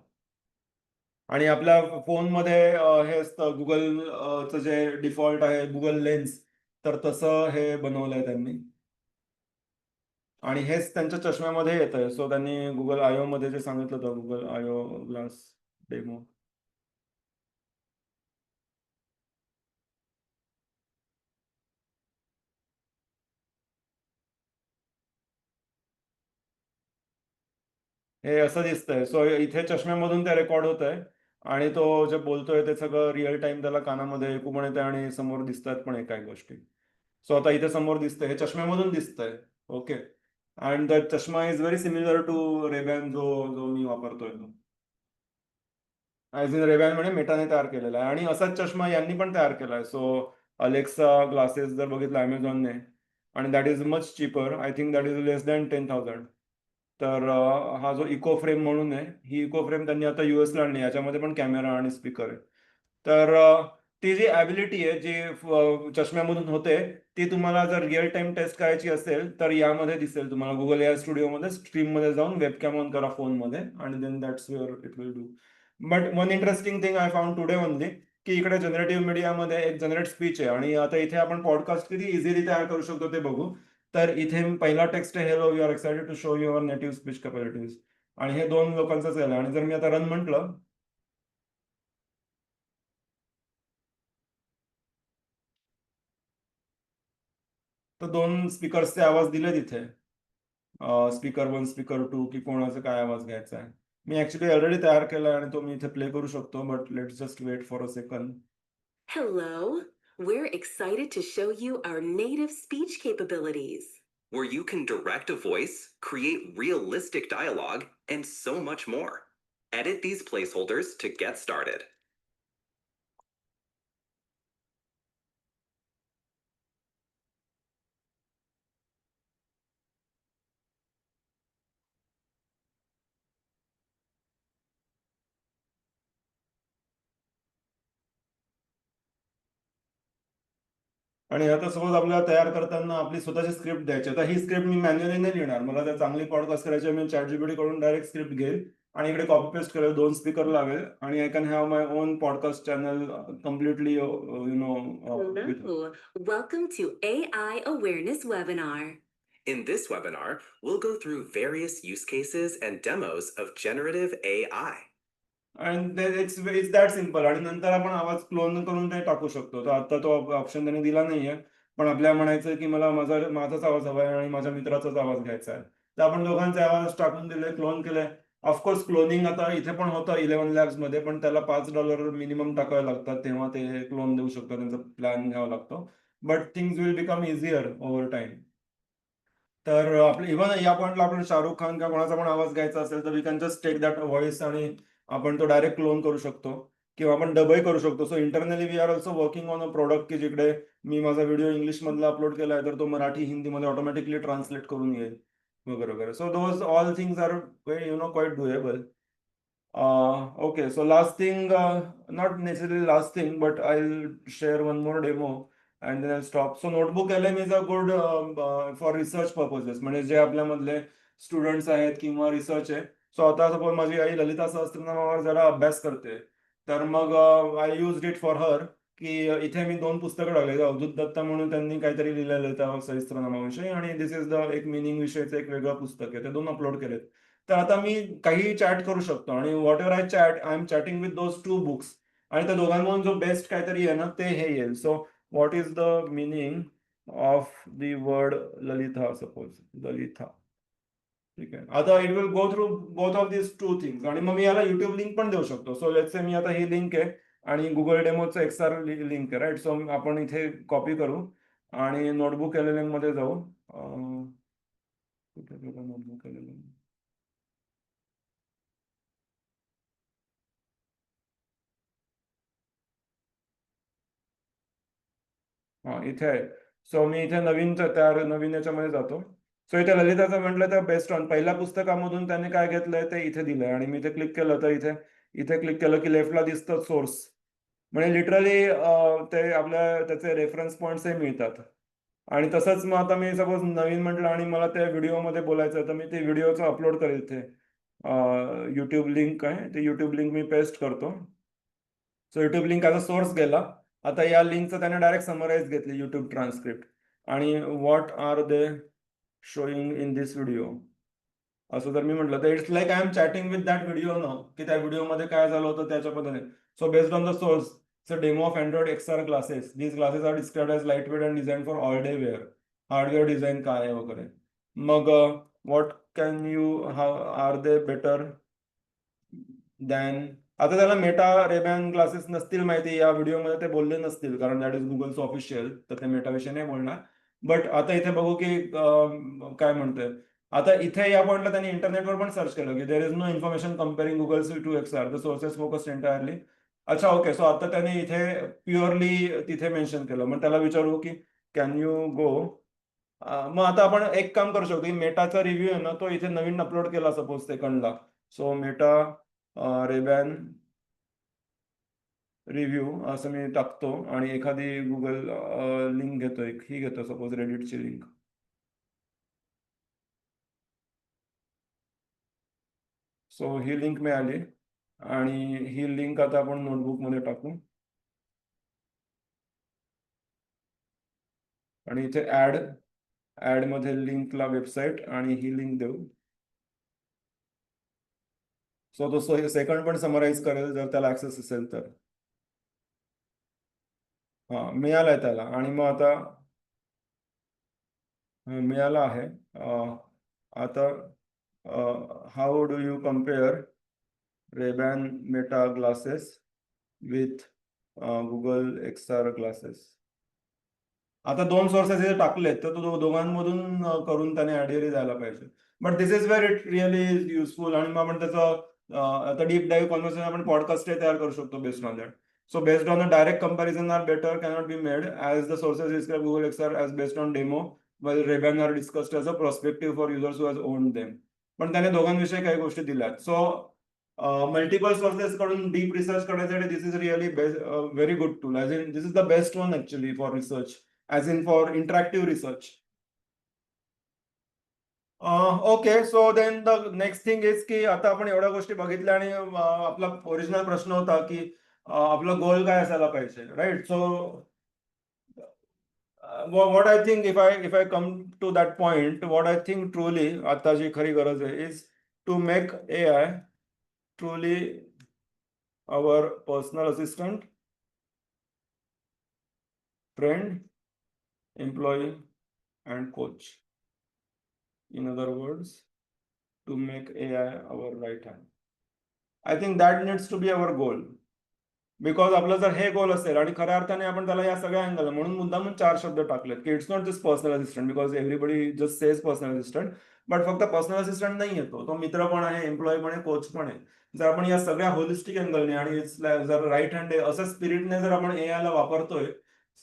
आणि आपल्या फोनमध्ये हे असतं गुगलचं जे डिफॉल्ट आहे गुगल लेन्स, तर तसं हे बनवलंय त्यांनी. आणि हेच त्यांच्या चष्म्यामध्ये येतंय. सो त्यांनी गुगल आय मध्ये जे सांगितलं होतं, गुगल आय ग्लास डेमो. हे असं दिसतंय. सो इथे चष्म्यामधून ते रेकॉर्ड होतंय आणि तो जे बोलतोय ते सगळं रिअल टाइम त्याला कानामध्ये ऐकू पण येतंय आणि समोर दिसतात पण आहे काही गोष्टी. सो आता इथे समोर दिसतंय, हे चष्म्यामधून दिसतंय. ओके. अँड द चष्मा is very similar to Ray-Ban, जो जो मी वापरतोय तो. ॲज इन रेबॅन म्हणजे मेटाने तयार केलेला आहे आणि असाच चष्मा यांनी पण तयार केलाय. सो अलेक्सा ग्लासेस जर बघितलं Amazonने, आणि that is much cheaper. I think that is less than 10,000. तर हा जो इको फ्रेम म्हणून आहे, ही इको फ्रेम त्यांनी आता यूएसला आणली. याच्यामध्ये पण कॅमेरा आणि स्पीकर आहे. तर ती जी ॲबिलिटी आहे जी चष्म्यामधून होते, ती तुम्हाला जर रिअल टाइम टेस्ट करायची असेल तर यामध्ये दिसेल तुम्हाला. गुगल एआय स्टुडिओमध्ये स्ट्रीममध्ये जाऊन वेबकॅम ऑन करा फोनमध्ये आणि then that's where it will do. But one interesting thing I found today only, की इकडे जनरेटिव्ह मीडियामध्ये एक जनरेट स्पीच आहे आणि आता इथे आपण पॉडकास्ट किती इझिली तयार करू शकतो ते बघू. तर इथे पहिला टेक्स्ट आहे, hello you are excited to show your native speech capabilities. आणि हे दोन लोकांचंच आहे. आणि जर मी आता रन म्हटलं तर दोन स्पीकर्सचे आवाज दिले तिथे, स्पीकर वन स्पीकर टू, की कोणाचा काय आवाज घ्यायचा आहे. मी ऍक्च्युली ऑलरेडी तयार केला आणि तो मी इथे प्ले करू शकतो. But let's just wait for a second. Hello, we're excited to show you our native speech capabilities. Where you can direct a voice, create realistic dialogue, and so much more. Edit these placeholders to get started. आणि आता suppose आपल्याला तयार करताना आपली स्वतःची script द्यायची, तर ही script मी manually नाही लिहिणार. मला जर चांगली पॉडकास्ट करायची, मी ChatGPT कडून डायरेक्ट स्क्रिप्ट घेईल आणि इकडे कॉपी पेस्ट करेल, दोन स्पीकर लावेल आणि I can have my on podcast channel completely with. Hello, welcome to AI Awareness Webinar. In this webinar, we'll go through various use cases and demos of generative AI. आणि it's that simple. आणि नंतर आपण आवाज clone करून ते टाकू शकतो. तर आता तो ऑप्शन त्याने दिला नाहीये, पण आपल्याला म्हणायचं की मला माझाच आवाज हवा आहे आणि माझ्या मित्राचाच आवाज घ्यायचा आहे, तर आपण दोघांचे आवाज टाकून दिले, क्लोन केले. ऑफकोर्स क्लोनिंग आता इथे पण होतं 11 लॅब्स मध्ये, पण त्याला $5 मिनिमम टाकावे लागतात, तेव्हा ते क्लोन देऊ शकतो. त्यांचा प्लॅन घ्यावा लागतो. But things will become easier over time. तर आपलं इव्हन या पॉइंटला आपण शाहरुख खान किंवा कोणाचा पण आवाज घ्यायचा असेल तर we can just take that voice आणि आपण तो डायरेक्ट क्लोन करू शकतो किंवा आपण डबही करू शकतो. So internally we are also working on a product, की जिकडे मी माझा व्हिडिओ इंग्लिश मधला अपलोड केलाय तर तो मराठी हिंदीमध्ये ऑटोमॅटिकली ट्रान्सलेट करून येईल वगैरे वगैरे. So those all things are quite doable. Okay, so last thing, not necessarily last thing, but I'll share one more demo and then I'll stop. So Notebook LM is a good for research purposes. म्हणजे जे आपल्यामधले students आहेत किंवा research आहे. So आता suppose माझी आई ललिता सहस्त्रनामावर जरा अभ्यास करते, तर मग I use it for her, की इथे मी 2 पुस्तकं टाकले. अवधूत दत्ता म्हणून त्यांनी काहीतरी लिहिलेलं ललिता सहस्त्रनामाविषयी, आणि दिस इज द एक मिनिंग विषयीचं एक वेगळं पुस्तक आहे. ते 2 अपलोड केलेत. तर आता मी काहीही चॅट करू शकतो, आणि whatever I chat, I am chatting with those 2 books, आणि त्या दोघांमधून जो बेस्ट काहीतरी आहे ना, ते हे येईल. So what is the meaning of the word Lalita, suppose Lalita. ठीक आहे. आता it will go through both of this 2 things, आणि मग मी याला YouTube लिंक पण देऊ शकतो. सो लेट्स से मी आता ही लिंक आहे आणि गुगल डेमोचं XR लिंक आहे, राईट. सो आपण इथे कॉपी करू आणि नोटबुक LLM मध्ये जाऊ. कुठे गेला नोटबुक LLM? हा, इथे आहे. सो मी इथे नवीन याच्यामध्ये जातो. सो इथे ललिताचं म्हटलं तर बेस्ट ऑन पहिल्या पुस्तकामधून त्याने काय घेतलंय ते इथे दिलंय, आणि मी इथे क्लिक केलं तर इथे इथे क्लिक केलं की लेफ्टला दिसतं सोर्स. म्हणजे लिटरली ते आपल्या त्याचे रेफरन्स पॉईंट्सही मिळतात. आणि तसंच मग आता मी सपोज नवीन म्हटलं आणि मला त्या व्हिडिओमध्ये बोलायचं तर मी ते व्हिडिओचं अपलोड करेल इथे. युट्यूब लिंक आहे, ते युट्यूब लिंक मी पेस्ट करतो. So YouTube link as a source गेला. आता या लिंकचं त्याने डायरेक्ट समराईज घेतली, युट्यूब ट्रान्सक्रिप्ट. आणि what are they showing in this video, असं जर मी म्हटलं तर it's like I am chatting with that video ना, की त्या व्हिडिओमध्ये काय झालं होतं त्याच्या पद्धतीने. So based on the source, it's a demo of Android XR glasses. These glasses R described as light weight and design for all day wear. Hardware design काय आहे वगैरे. मग what can you are they better than. आता त्याला Meta Ray-Ban classes नसतील माहिती, या व्हिडिओमध्ये ते बोलले नसतील, कारण दॅट इज गुगल्स ऑफिशियल, तर ते मेटाविषयी नाही बोलणार. बट आता इथे बघू की काय म्हणतोय. आता इथे या पॉइंटला त्यांनी इंटरनेटवर पण सर्च केलं की there is no information comparing Google to XR, the sources focus entirely. अच्छा, ओके. सो आता त्याने इथे प्युअरली तिथे मेन्शन केलं. मग त्याला विचारू की कॅन यू गो. मग आता आपण एक काम करू शकतो की मेटाचा रिव्ह्यू आहे ना, तो इथे नवीन अपलोड केला suppose सेकंडला. So Meta Ray-Ban review असं मी टाकतो, आणि एखादी गुगल लिंक घेतो, एक ही घेतो सपोज रेडिटची लिंक. सो ही लिंक मिळाली, आणि ही लिंक आता आपण नोटबुकमध्ये टाकू, आणि इथे ऍड मध्ये लिंकला वेबसाईट आणि ही लिंक देऊ. सो तो सेकंड पण समराईज करेल जर त्याला ऍक्सेस असेल तर. हा, मिळालाय त्याला. आणि मग आता मिळाला आहे. आता how do you compare Ray-Ban Meta glasses with Google XR glasses. आता 2 सोर्सेस इथे टाकलेत, तर तो दोघांमधून करून त्याने आयडियली जायला पाहिजे. But this is where it really is useful. आणि मग आपण त्याचं आता डीप डाईव्ह कॉन्व्हर्सेशन आपण पॉडकास्ट तयार करू शकतो based on that. So based on the direct comparison are better cannot be made as the sources describe Google XR as based on demo, while Ray-Ban are discussed as a prospective for users who has owned them. पण त्याने दोघांविषयी काही गोष्टी दिल्यात. So multiple sources कडून deep research करण्यासाठी this is really very good tool. As in this is the best one actually for research, as in for interactive research. Okay. So then the next thing is की आता आपण एवढ्या गोष्टी बघितल्या, आणि आपला ओरिजिनल प्रश्न होता की आपला गोल काय असायला पाहिजे, right. So what I think, if I come to that point, what I think truly आता जी खरी गरज आहे is to make AI truly our personal assistant, friend, employee, and coach. In other words, to make AI our right hand. I think that needs to be our goal. Because आपलं जर हे गोल असेल, आणि खऱ्या अर्थाने आपण त्याला या सगळ्या अँगल म्हणून मुद्दामून 4 शब्द टाकलेत की it's not just personal assistant, because everybody just says personal assistant. But फक्त पर्सनल असिस्टंट नाही येतो, तो मित्र पण आहे, एम्प्लॉई पण आहे, कोच पण आहे. जर आपण या सगळ्या होलिस्टिक अँगलने आणि जर राईट हँड असं स्पिरिटने जर आपण AI ला वापरतोय,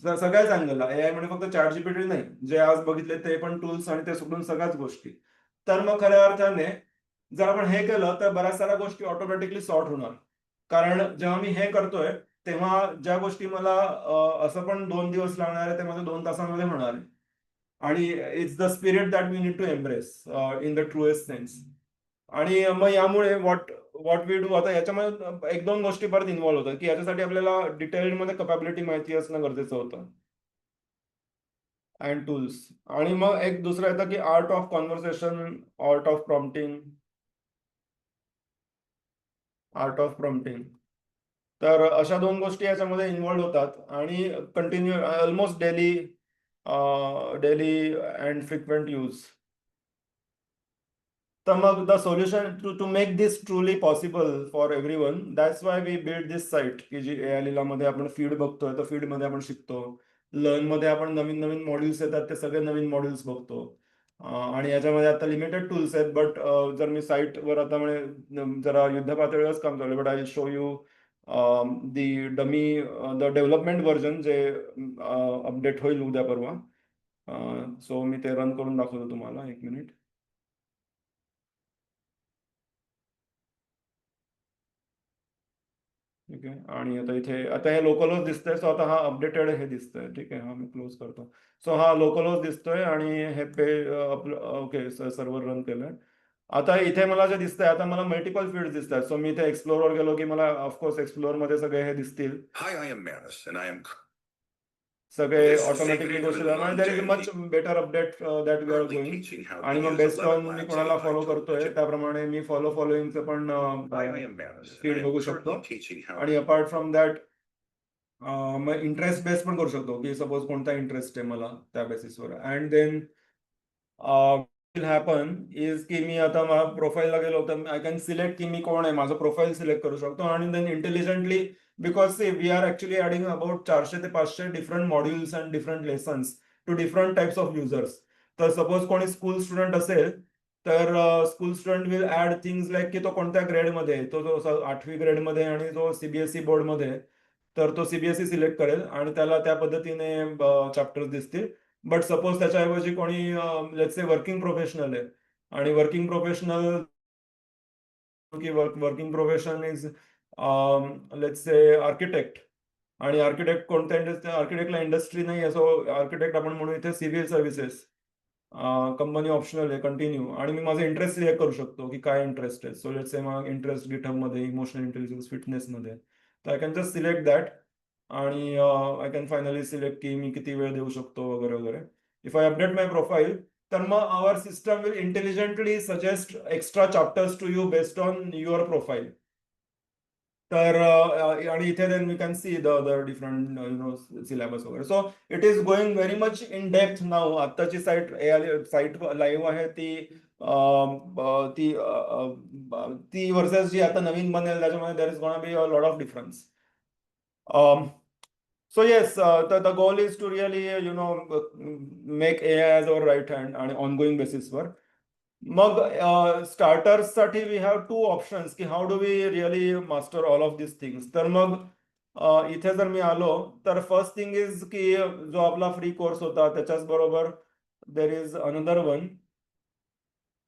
तर सगळ्याच अँगलला, AI म्हणजे फक्त ChatGPT नाही, जे आज बघितले ते पण टूल्स आणि ते सोडून सगळ्याच गोष्टी, तर मग खऱ्या अर्थाने जर आपण हे केलं तर बऱ्याच साऱ्या गोष्टी ऑटोमॅटिकली सॉर्ट होणार. कारण जेव्हा मी हे करतोय तेव्हा ज्या गोष्टी मला असं पण 2 दिवस लागणार आहे, ते माझं 2 तासांमध्ये होणार आहे. आणि it's the spirit that we need to embrace in the truest sense. आणि मग यामुळे व्हॉट व्हॉट वी डू आता याच्यामध्ये एक दोन गोष्टी परत इन्व्हॉल्व्ह होतात की याच्यासाठी आपल्याला डिटेल्डमध्ये कपॅबिलिटी माहिती असणं गरजेचं होतं अँड टूल्स. आणि मग एक दुसरं येतं की art of conversation, art of prompting, art of prompting. तर अशा दोन गोष्टी याच्यामध्ये इन्व्हॉल्व्ह होतात आणि continue almost daily daily and frequent use. तर मग the solution to make this truly possible for everyone, that's why we build this site की जी AI लीला मध्ये आपण फीड बघतोय तर फीडमध्ये आपण शिकतो. लर्न मध्ये आपण नवीन नवीन मॉड्यूल्स येतात ते सगळे नवीन मॉड्यूल्स बघतो. आणि याच्यामध्ये आता लिमिटेड टूल्स आहेत बट जर मी साईटवर आता म्हणजे जरा युद्ध पातळीवरच काम चालू but I will show you the dummy the development version जे अपडेट होईल उद्या परवा. सो मी ते रन करून दाखवतो तुम्हाला, एक मिनिट. ठीक आहे. आणि आता इथे आता हे लोकलच दिसतंय. सो आता हा अपडेटेड हे दिसतंय. ठीक आहे. हा मी क्लोज करतो. सो हा लोकलच दिसतोय आणि हे पेज ओके सर्व्हर रन केलंय. आता इथे मला जे दिसतंय आता मला मल्टिपल फील्ड दिसतात. सो मी इथे एक्सप्लोरवर गेलो की मला ऑफकोर्स एक्सप्लोर मध्ये सगळे हे दिसतील. Hi, I am Manus, and I am. सगळे This ऑटोमॅटिकली sacred गोष्टी Hanuman आणि there is much Jayati, better update that we are currently गोइंग. teaching how आणि to मग use बेस्ड 11 ऑन मी Labs कोणाला AI फॉलो tool करतोय to. त्याप्रमाणे मी फॉलोइंगचं पण Hi, I am Manus, and I feed am बघू currently शकतो. teaching how. आणि अपार्ट फ्रॉम दॅट मग इंटरेस्ट बेस पण करू शकतो की सपोज कोणता इंटरेस्ट आहे मला त्या बेसिसवर. And then will happen is की मी आता माझ्या प्रोफाईलला गेलो तर आय कॅन सिलेक्ट की मी कोण आहे, माझं प्रोफाईल सिलेक्ट करू शकतो. आणि then intelligently because we are actually adding about 400 ते 500 different modules and different lessons to different types of users. तर सपोज कोणी स्कूल स्टुडंट असेल तर school student will add things like की तो कोणत्या ग्रेडमध्ये आहे, तो जो 8वी ग्रेडमध्ये आणि जो सीबीएसई बोर्डमध्ये आहे तर तो सीबीएसई सिलेक्ट करेल आणि त्याला त्या पद्धतीने चॅप्टर्स दिसतील. बट सपोज त्याच्याऐवजी कोणी लेट्स से वर्किंग प्रोफेशनल आहे आणि वर्किंग प्रोफेशनल की working profession is let's say architect आणि आर्किटेक्ट कोणत्या इंडस्ट्री, आर्किटेक्टला इंडस्ट्री नाही आहे सो आर्किटेक्ट आपण म्हणू इथे सिव्हिल सर्व्हिसेस. कंपनी ऑप्शनल आहे कंटिन्यू आणि मी माझा इंटरेस्ट सिलेक्ट करू शकतो की काय इंटरेस्ट आहे. सो लेट्स से मला इंटरेस्ट गिटहब मध्ये, इमोशनल इंटेलिजन्स, फिटनेस मध्ये. तर I can just select that आणि आय कॅन फायनली सिलेक्ट की मी किती वेळ देऊ शकतो वगैरे वगैरे. If I update my profile तर मग our system will intelligently suggest extra chapters to you based on your profile. तर आणि इथे then we can see the different syllabus वगैरे. So it is going very much in depth now. आत्ताची site live आहे ती ती ती versus जी आता नवीन बनेल त्याच्यामध्ये there is gonna be a lot of difference. So yes the goal is to really make AI as our right hand आणि ऑनगोईंग बेसिसवर. मग स्टार्टर्ससाठी वी हॅव टू ऑप्शन्स की how do we really master all of this things. तर मग इथे जर मी आलो तर फर्स्ट थिंग इज की जो आपला फ्री कोर्स होता त्याच्याच बरोबर देर इज अनदर वन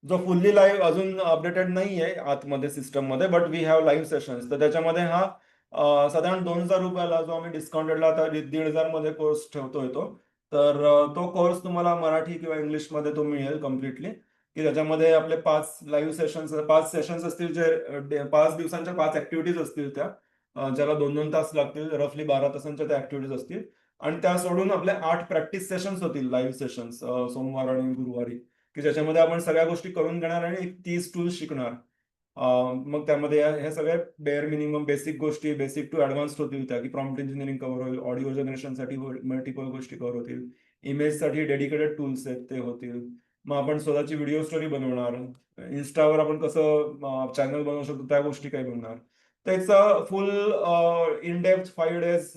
जो फुल्ली लाईव्ह अजून अपडेटेड नाहीये आतमध्ये सिस्टममध्ये but we have live sessions. तर त्याच्यामध्ये हा साधारण 2,000 रुपयाला जो आम्ही डिस्काउंटेडला आता 1,500 मध्ये कोर्स ठेवतोय तो. तर तो कोर्स तुम्हाला मराठी किंवा इंग्लिशमध्ये तो मिळेल कम्प्लिटली. की त्याच्यामध्ये आपले 5 लाईव्ह सेशन्स, 5 सेशन्स असतील जे 5 दिवसांच्या 5 ऍक्टिव्हिटीज असतील त्या ज्याला 2-2 तास लागतील, रफली 12 तासांच्या त्या ऍक्टिव्हिटीज असतील. आणि त्या सोडून आपले 8 प्रॅक्टिस सेशन्स होतील, लाईव्ह सेशन्स सोमवार आणि गुरुवारी, की ज्याच्यामध्ये आपण सगळ्या गोष्टी करून घेणार आणि 30 टूल्स शिकणार. मग त्यामध्ये हे सगळे बेअर मिनिमम बेसिक गोष्टी, बेसिक टू ऍडव्हान्स्ड होतील त्या की प्रॉम्प्ट इंजिनिअरिंग कव्हर होईल, ऑडिओ जनरेशनसाठी मल्टिपल गोष्टी कव्हर होतील, इमेजसाठी डेडिकेटेड टूल्स आहेत ते होतील. मग आपण स्वतःची व्हिडिओ स्टोरी बनवणार, इन्स्टावर आपण कसं चॅनल बनवू शकतो त्या गोष्टी काही बनवणार. तर it's a full in depth 5 days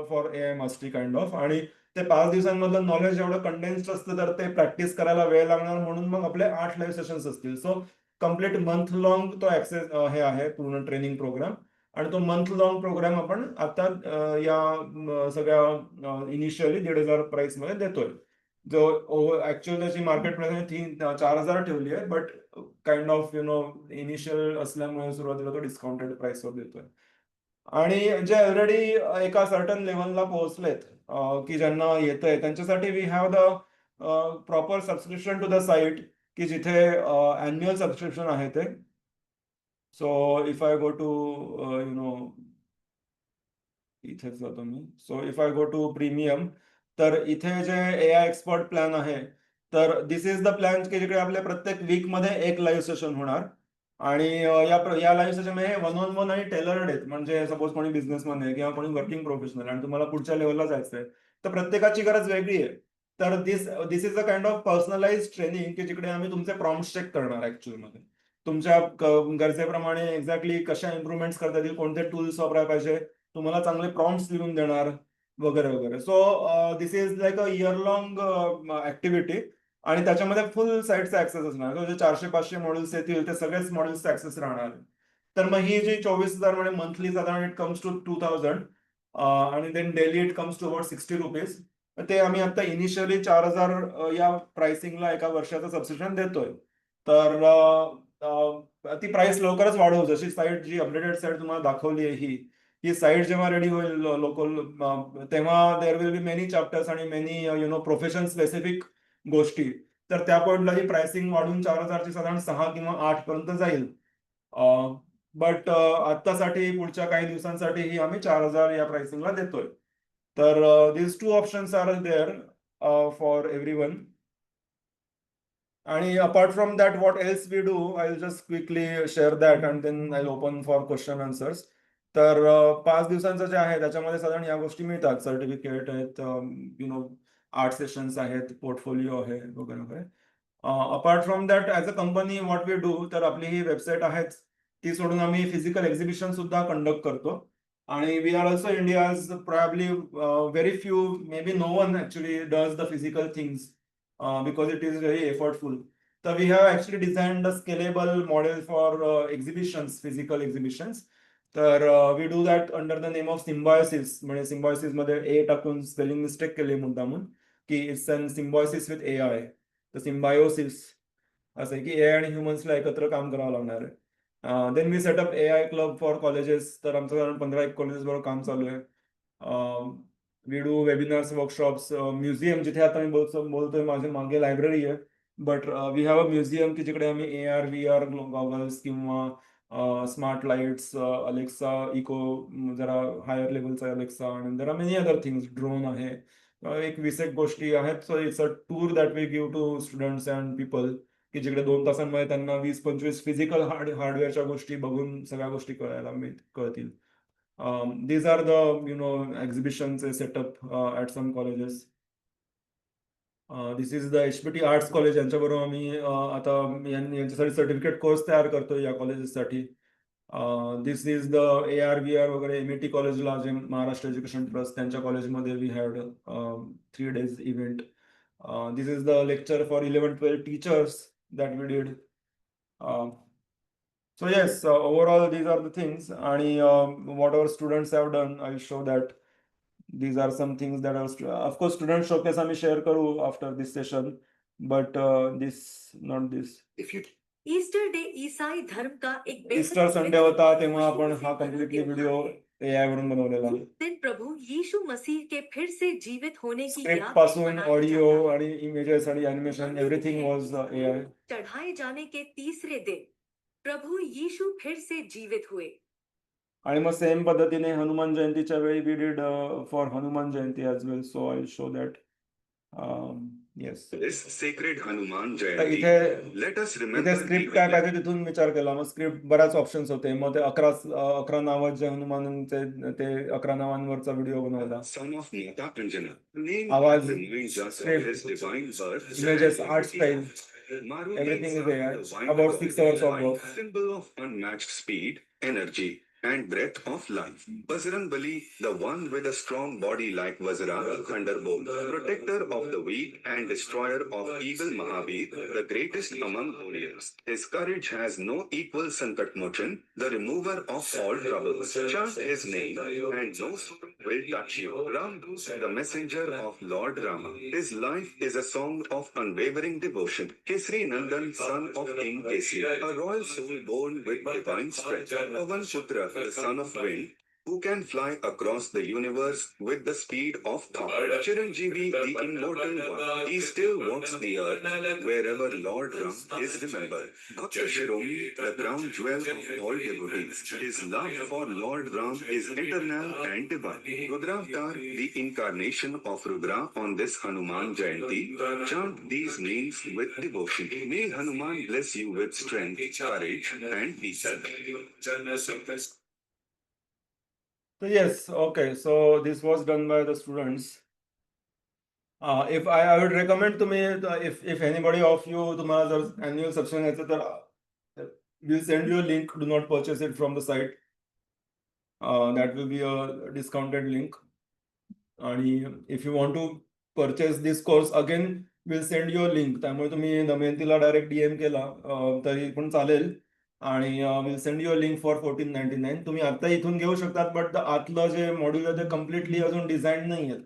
for AI mastery kind of. आणि ते 5 दिवसांमधलं नॉलेज एवढं कंडेन्स्ड असतं तर ते प्रॅक्टिस करायला वेळ लागणार म्हणून मग आपले 8 लाईव्ह सेशन्स असतील. सो कम्प्लीट मंथ लॉंग तो ऍक्सेस हे आहे पूर्ण ट्रेनिंग प्रोग्राम. आणि तो मंथ लॉंग प्रोग्राम आपण आता या सगळ्या इनिशियली 1,500 प्राइस मध्ये देतोय. जो ऍक्च्युअल त्याची मार्केट प्राइस 4,000 ठेवली आहे बट काइंड ऑफ इनिशियल असल्यामुळे सुरुवातीला तो डिस्काउंटेड प्राइसवर देतोय. आणि जे ऑलरेडी एका सर्टन लेव्हलला पोहोचलेत की ज्यांना येतंय त्यांच्यासाठी we have the proper subscription to the site की जिथे अॅन्युअल सबस्क्रिप्शन आहे ते. So if I go to इथेच जातो मी. So if I go to premium, तर इथे जे AI एक्सपर्ट प्लॅन आहे, तर दिस इज द प्लॅन की जिकडे आपल्या प्रत्येक वीकमध्ये एक लाईव्ह सेशन होणार. आणि या लाईव्ह सेशनमध्ये वन ऑन वन आणि टेलर्ड आहेत. म्हणजे सपोज कोणी बिझनेसमॅन आहे किंवा कोणी वर्किंग प्रोफेशनल आणि तुम्हाला पुढच्या लेवलला जायचंय, तर प्रत्येकाची गरज वेगळी आहे. तर this is a kind of personalize training की जिकडे आम्ही तुमचे प्रॉम्प्ट्स चेक करणार ऍक्च्युअली मध्ये. तुमच्या गरजेप्रमाणे एक्झॅक्टली कशा इम्प्रुव्हमेंट्स करता येतील, कोणते टूल्स वापरायला पाहिजे, तुम्हाला चांगले प्रॉम्प्ट्स लिहून देणार वगैरे वगैरे. So this is like a year long activity. आणि त्याच्यामध्ये फुल साईटचा ऍक्सेस असणार. जे 400-500 मॉडेल्स येतील ते सगळेच मॉडेल्सचा ऍक्सेस राहणार. तर मग ही जी 24,000 म्हणजे मंथली साधारण इट कम्स टू 2,000 आणि then daily it comes to about ₹60. ते आम्ही आता इनिशियली 4,000 या प्राइसिंगला एका वर्षाचं सबस्क्रिप्शन देतोय. तर ती प्राइस लवकरच वाढवू. जशी साईट, जी अपडेटेड साईट तुम्हाला दाखवली आहे ही साईट जेव्हा रेडी होईल लोकल, तेव्हा there will be many chapters आणि मेनी प्रोफेशन स्पेसिफिक गोष्टी. तर त्या पॉईंटला ही प्राइसिंग वाढून 4,000 ची साधारण 6 किंवा 8 पर्यंत जाईल. बट आत्तासाठी पुढच्या काही दिवसांसाठी ही आम्ही 4,000 या प्राइसिंगला देतोय. तर these two options are there for everyone. आणि apart from that what else we do, I will just quickly share that and then I open for question answers. तर 5 दिवसांचं जे आहे त्याच्यामध्ये साधारण या गोष्टी मिळतात. सर्टिफिकेट आहेत, आर्ट सेशन्स आहेत, पोर्टफोलिओ आहे वगैरे वगैरे. Apart from that as a company what we do, तर आपली ही वेबसाईट आहेच. ती सोडून आम्ही फिजिकल एक्झिबिशन सुद्धा कंडक्ट करतो. आणि we are also India's probably very few, maybe no one actually does the physical things because it is very effortful. So we have actually designed a scalable model for exhibitions, physical exhibitions. तर we do that under the name of Symbiosis. म्हणजे Symbiosis मध्ये A टाकून spelling mistake केली मुद्दामून, की it's an Symbiosis with AI. तर Symbiosis असं आहे की AI आणि ह्युमन्सला एकत्र काम करावं लागणार आहे. Then we set up AI club for colleges. तर आमचं साधारण 15-1 कॉलेजेस बरोबर काम चालू आहे. We do webinars, workshops, museum, जिथे आता मी बोलतोय माझ्या मागे लायब्ररी आहे. But we have a museum की जिकडे आम्ही AR VR गॉगल्स किंवा स्मार्ट लाईट्स, अलेक्सा इको, जरा हायर लेवलचा अलेक्सा, आणि there are many other things. Drone आहे. एक 20 गोष्टी आहेत. So it's a tour that we give to students and people, की जिकडे 2 तासांमध्ये त्यांना 20-25 फिजिकल हार्डवेअरच्या गोष्टी बघून सगळ्या गोष्टी कळतील. These are the exhibitions set up at some colleges. This is the HPT arts college. यांच्याबरोबर आम्ही आता यांच्यासाठी सर्टिफिकेट कोर्स तयार करतोय या कॉलेजेससाठी. दिस इज द AR VR वगैरे MET कॉलेजला, जे महाराष्ट्र एज्युकेशन ट्रस्ट, त्यांच्या कॉलेजमध्ये we had 3 days event. This is the lecture for 11-12 teachers that we did. So yes, overall these are the things, and whatever students have done, I will show that these are some things that are, of course, student showcase आम्ही share करू after this session, but not this. If you Easter day ईसाई धर्म का एक बेहद Easter Sunday पवित्र होता और तेव्हा आपण खुशबू से हा भरा कम्प्लिटली त्योहार व्हिडिओ है। AI वरून बनवलेला. इस दिन प्रभु यीशु मसीह के फिर से जीवित होने की स्क्रिप्ट याद में पासून मनाया ऑडिओ जाता है। आणि इमेजेस आणि एनिमेशन एव्हरीथिंग वॉज AI. चढ़ाए जाने के तीसरे दिन प्रभु यीशु फिर से जीवित हुए। आणि मग सेम पद्धतीने हनुमान जयंतीच्या वेळी we did for Hanuman Jayanti as well. So I will show that. Yes. This sacred Hanuman तर Jayanti, इथे let us इथे remember स्क्रिप्ट the काय पाहिजे तिथून विचार केला. मग स्क्रिप्ट बऱ्याच ऑप्शन्स होते. मग ते 11 नावं जे हनुमानचे, ते 11 नावांवरचा व्हिडिओ बनवला. son of Mata Anjana, named आवाज, reminds us of script, his divine birth, images, art style, Maruti everything is AI. divine About 6 hours of divine work. symbol of unmatched speed, energy, and breath of life. Bajrang Bali, the one with a strong body like Vajra, thunderbolt, protector of the weak and destroyer of evil Mahavir, the greatest among warriors. His courage has no equal. Sankat Mochan, the remover of all troubles. Chant his name, and no storm will touch you. Ram, the messenger of Lord Rama. His life is a song of unwavering devotion. Kesri Nandan, son of King Kesri, a royal soul born with divine strength. Pavan Putra, the son of wind, who can fly across the universe with the speed of thought. Chiranjeevi, the immortal one, he still walks the earth wherever Lord Ram is remembered. Bhakta Shiromani, the crown jewel of all devotees. His love for Lord Ram is eternal and divine. Rudravatar, the incarnation of Rudra on this Hanuman Jayanti, chant these names with devotion. May Hanuman bless you with strength, courage, and peace. So yes, okay. So this was done by the students. If I would recommend तुम्ही if anybody of you तुम्हाला जर annual subscription घ्यायचं तर we'll send you a link. Do not purchase it from the site. That will be a discounted link. आणि if you want to purchase this course again, we'll send you a link. त्यामुळे तुम्ही दमयंतीला direct DM केला तरी पण चालेल. आणि will send you a link for 1499. तुम्ही आता इथून घेऊ शकतात, बट आतलं जे मॉड्यूल आहे ते कम्प्लिटली अजून डिझाईन नाही आहेत.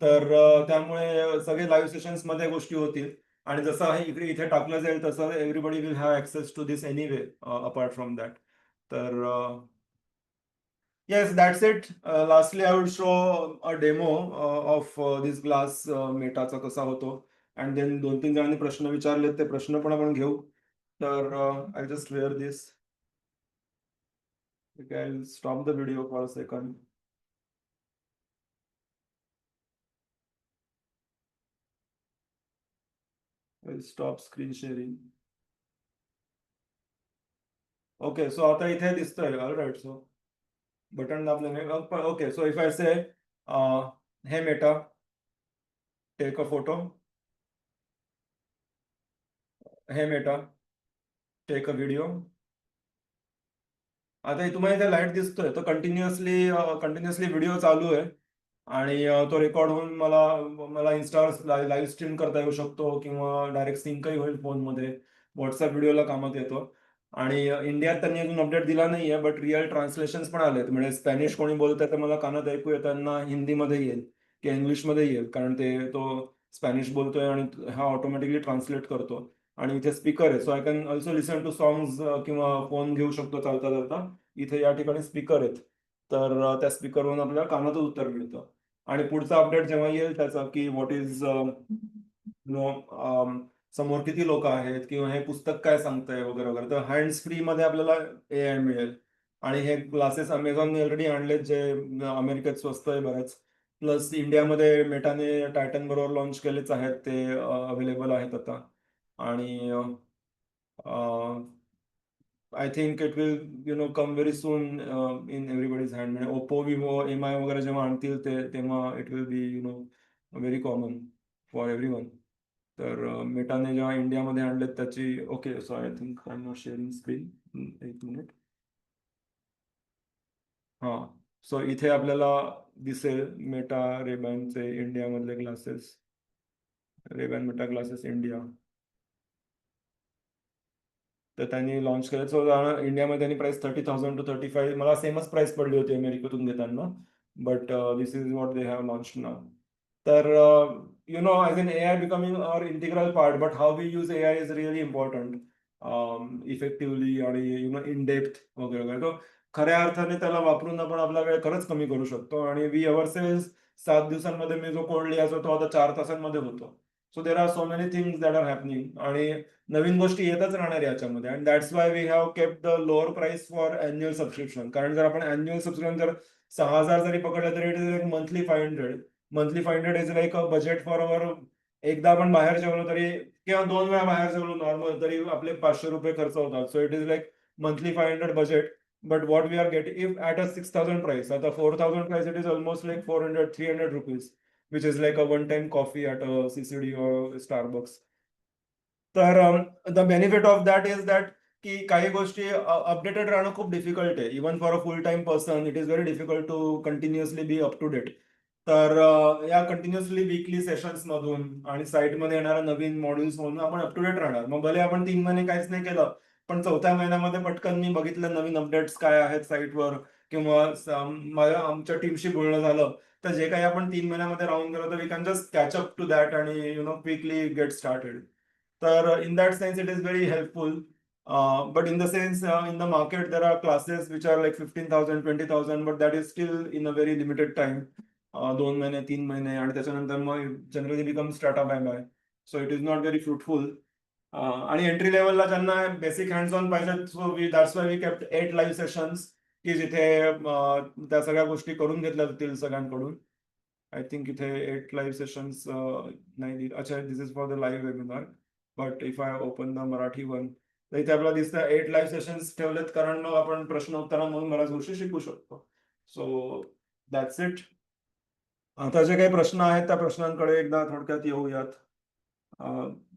तर त्यामुळे सगळे लाईव्ह सेशन्स मध्ये गोष्टी होतील आणि जसं इथे टाकलं जाईल तसं everybody will have access to this anyway apart from that. तर yes, that's it. Lastly I would show a demo of this glass मेटाचा कसा होतो. अँड देन 2-3 जणांनी प्रश्न विचारले, ते प्रश्न पण आपण घेऊ. तर I just wear this. Okay, I'll stop the video for a second. I'll stop screen sharing. Okay, so आता इथे दिसतंय. All right, so बटन दाबल्याने okay, so if I say hey Meta, take a photo. Hey Meta, take a video. आता तुम्हाला इथे light दिसतोय, तो continuously video चालू आहे आणि तो रेकॉर्ड होऊन मला इन्स्टावर लाईव्ह स्ट्रीम करता येऊ शकतो किंवा डायरेक्ट सिंकही होईल फोनमध्ये. व्हॉट्सअप व्हिडिओला कामात येतो. आणि इंडियात त्यांनी अजून अपडेट दिला नाहीये, बट रिअल ट्रान्सलेशन्स पण आलेत. म्हणजे स्पॅनिश कोणी बोलतंय तर मला कानात ऐकू येताना हिंदीमध्ये येईल की इंग्लिशमध्ये येईल, कारण तो स्पॅनिश बोलतोय आणि हा ऑटोमॅटिकली ट्रान्सलेट करतो. आणि इथे स्पीकर आहे, so I can also listen to songs किंवा फोन घेऊ शकतो चालता चालता. इथे या ठिकाणी स्पीकर आहेत, तर त्या स्पीकरवरून आपल्याला कानातच उत्तर मिळतं. आणि पुढचा अपडेट जेव्हा येईल त्याचा की व्हॉट इज समोर किती लोक आहेत किंवा हे पुस्तक काय सांगतंय वगैरे वगैरे, तर हँड्स फ्री मध्ये आपल्याला AI मिळेल. आणि हे ग्लासेस अमेझॉनने ऑलरेडी आणलेत, जे अमेरिकेत स्वस्त आहे बरेच. प्लस इंडियामध्ये मेटाने टायटन बरोबर लॉन्च केलेच आहेत, ते अवेलेबल आहेत आता. आणि I think it will come very soon in everybody's hand. म्हणजे ओप्पो, विवो, MI वगैरे जेव्हा आणतील तेव्हा it will be very common for everyone. तर मेटाने जेव्हा इंडियामध्ये आणलेत त्याची okay, so I think I am not sharing screen. एक मिनिट. हां, सो इथे आपल्याला दिसेल मेटा रेबॅनचे इंडियामधले glasses. Ray-Ban Meta glasses India. तर त्यांनी लॉन्च केलं. सो इंडियामध्ये त्यांनी प्राइस 30,000 to 35, मला सेमच प्राइस पडली होती अमेरिकेतून घेताना, but this is what they have launch now. तर as an AI becoming our integral part, but how we use AI is really important. Effectively आणि इन डेप्थ वगैरे वगैरे. तो खऱ्या अर्थाने त्याला वापरून आपण आपला वेळ खरंच कमी करू शकतो. आणि वी अवरसेल्स 7 दिवसांमध्ये मी जो कोड लिहायचो तो आता 4 तासांमध्ये होतो. So there are so many things that are happening आणि नवीन गोष्टी येतच राहणार याच्यामध्ये. And that's why we have kept the lower price for annual subscription. कारण जर आपण अॅन्युअल सबस्क्रिप्शन जर 6,000 जरी पकडलं तरी it is like monthly 500. Monthly 500 is like a budget for our. एकदा आपण बाहेर जेवलो तरी किंवा 2 वेळा बाहेर जेवलो नॉर्मल तरी आपले ₹500 खर्च होतात. So it is like monthly 500 budget. But what we are getting if at a 6,000 price, आता 4,000 price, it is almost like 400-300 rupees, which is like a one time coffee at a CCD or Starbucks. तर the benefit of that is that की काही गोष्टी updated राहणं खूप difficult आहे. Even for a full time person it is very difficult to continuously be up to date. तर या continuously weekly sessions मधून आणि साईटमध्ये येणाऱ्या नवीन मॉड्यूल्स मधून आपण अप टू डेट राहणार. मग भले आपण 3 महिने काहीच नाही केलं, पण 4थ्या महिन्यामध्ये पटकन मी बघितलं नवीन अपडेट्स काय आहेत साईटवर किंवा आमच्या टीमशी बोलणं झालं, तर जे काही आपण 3 महिन्यामध्ये राहून गेलो तर we can just catch up to that आणि क्विकली गेट स्टार्टेड. तर in that sense it is very helpful. But in the sense, in the market, there are classes which are like 15,000, 20,000, but that is still in a very limited time. 2 महिने 3 महिने आणि त्याच्यानंतर मग generally become स्टार्टा bye bye. So it is not very fruitful. आणि entry लेवलला ज्यांना basic hands on पाहिजे, so that's why we kept 8 live sessions, की जिथे त्या सगळ्या गोष्टी करून घेतल्या जातील सगळ्यांकडून. आय थिंक इथे 8 लाईव्ह सेशन्स नाही. अच्छा, this is for the live webinar, but if I open the Marathi one, तर इथे आपल्याला दिसतं 8 लाईव्ह सेशन्स ठेवलेत, कारण मग आपण प्रश्न उत्तरांमधून बऱ्याच गोष्टी शिकू शकतो. So that's it. आता जे काही प्रश्न आहेत त्या प्रश्नांकडे एकदा थोडक्यात येऊयात.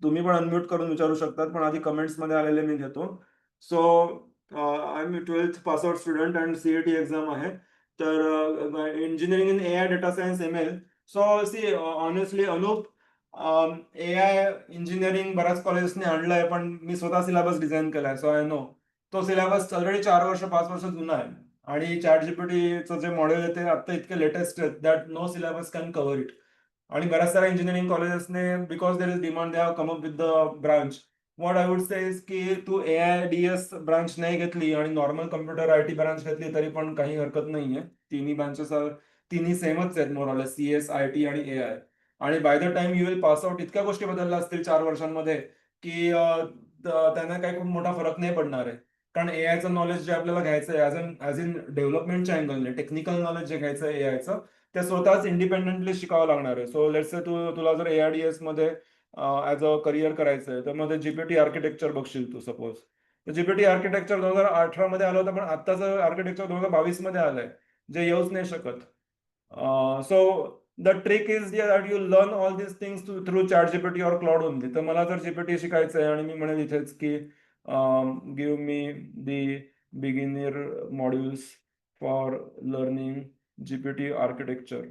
तुम्ही पण अनम्यूट करून विचारू शकतात, पण आधी कमेंट्समध्ये आलेले मी घेतो. So I am 12th pass out student and CET exam आहे. तर engineering in AI data science ML. So see honestly Anup, AI engineering बऱ्याच कॉलेजेसने आणलंय, पण मी स्वतः सिलेबस डिझाईन केलाय. सो आय नो तो सिलेबस ऑलरेडी 4 वर्ष 5 वर्ष जुना आहे. आणि ChatGPTचं जे मॉडेल आहे ते आता इतके लेटेस्ट आहेत that no syllabus can cover it. आणि बऱ्याच साऱ्या इंजिनिअरिंग कॉलेजेसने, because there is demand, they have come up with the branch. What I would say is की तू AI DS ब्रांच नाही घेतली आणि नॉर्मल कम्प्युटर IT ब्रांच घेतली तरी पण काही हरकत नाहीये. तिन्ही ब्रांचेस तिन्ही सेमच आहेत मोरलेस, CS, IT आणि AI. आणि by the time you will pass out इतक्या गोष्टी बदलल्या असतील 4 वर्षांमध्ये की त्यांना काही खूप मोठा फरक नाही पडणार आहे. कारण AIचं नॉलेज जे आपल्याला घ्यायचं आहे ॲज इन डेव्हलपमेंटच्या अँगलने, टेक्निकल नॉलेज जे घ्यायचं आहे AIचं, ते स्वतःच इंडिपेंडेंटली शिकावं लागणार आहे. सो लेट्स से तुला जर AIDS मध्ये ॲज अ करिअर करायचं आहे, तर मग GPT आर्किटेक्चर बघशील तू सपोज. तर GPT आर्किटेक्चर 2018 मध्ये आलं होतं, पण आत्ताचं आर्किटेक्चर 2022 मध्ये आलंय, जे येऊच नाही शकत. So the trick is that you learn all this things through ChatGPT or cloud only. तर मला जर GPT शिकायचं आहे आणि मी म्हणेल इथेच की give me the beginner modules for learning GPT architecture.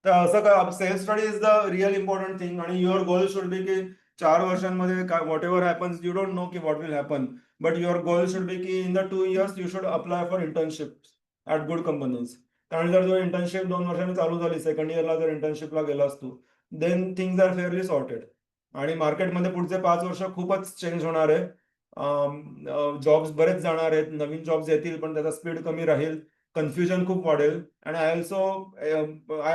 तर असं काय, self study is the real important thing. आणि युअर गोल शुड बी की 4 वर्षांमध्ये काय whatever happens, you don't know की what will happen, but your goal should be की in the 2 years you should apply for internship at good companies. कारण जर जो internship 2 वर्षांनी चालू झाली, सेकंड इयरला जर इंटर्नशिपला गेलास तू, then things are fairly sorted. आणि मार्केटमध्ये पुढचे 5 वर्ष खूपच चेंज होणार आहे. जॉब्स बरेच जाणार आहेत, नवीन जॉब्स येतील, पण त्याचा स्पीड कमी राहील, कन्फ्युजन खूप वाढेल. आणि आय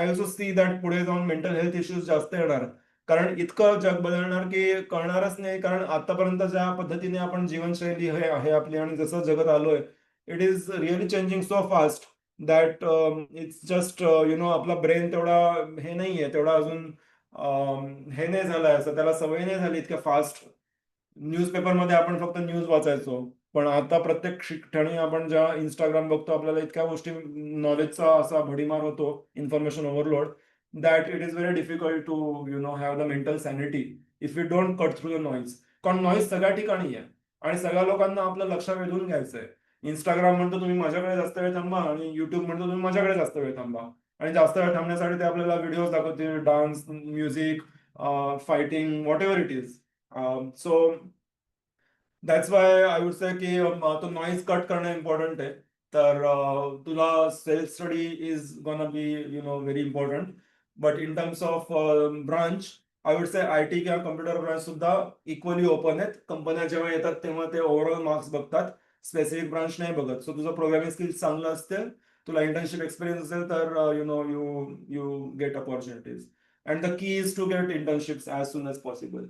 ऑल्सो सी दॅट पुढे जाऊन मेंटल हेल्थ इश्यूज जास्त येणार, कारण इतकं जग बदलणार की कळणारच नाही. कारण आतापर्यंत ज्या पद्धतीने आपण जीवनशैली आहे आपली आणि जसं जगत आलोय, it is really changing so fast that it's just आपला ब्रेन तेवढा हे नाहीये, तेवढा अजून हे नाही झालाय, असं त्याला सवय नाही झाली इतक्या फास्ट. न्यूजपेपरमध्ये आपण फक्त न्यूज वाचायचो, पण आता प्रत्येक ठिकाणी आपण ज्या इंस्टाग्राम बघतो, आपल्याला इतक्या गोष्टी नॉलेजचा असा भडीमार होतो, information overload, that it is very difficult to have the mental sanity if you don't cut through the noise. कारण नॉईज सगळ्या ठिकाणी आहे आणि सगळ्या लोकांना आपलं लक्ष वेधून घ्यायचंय. इंस्टाग्राम म्हणतो तुम्ही माझ्याकडे जास्त वेळ थांबा, आणि युट्यूब म्हणतो तुम्ही माझ्याकडे जास्त वेळ थांबा. आणि जास्त वेळ थांबण्यासाठी ते आपल्याला व्हिडिओज दाखवतील, dance, music, fighting, what ever it is. So that's Y I would से की तो नॉईज कट करणं इम्पॉर्टंट आहे. तर तुला self study is gonna be very important. But in terms of branch, I would say IT किंवा computer branch सुद्धा equally open आहेत. कंपन्या जेव्हा येतात तेव्हा ते ओव्हरऑल मार्क्स बघतात, स्पेसिफिक ब्रांच नाही बघत. सो तुझं प्रोग्रामिंग स्किल्स चांगलं असतील, तुला इंटर्नशिप एक्सपिरियन्स असेल, तर you get opportunities. And the key is to get internships as soon as possible.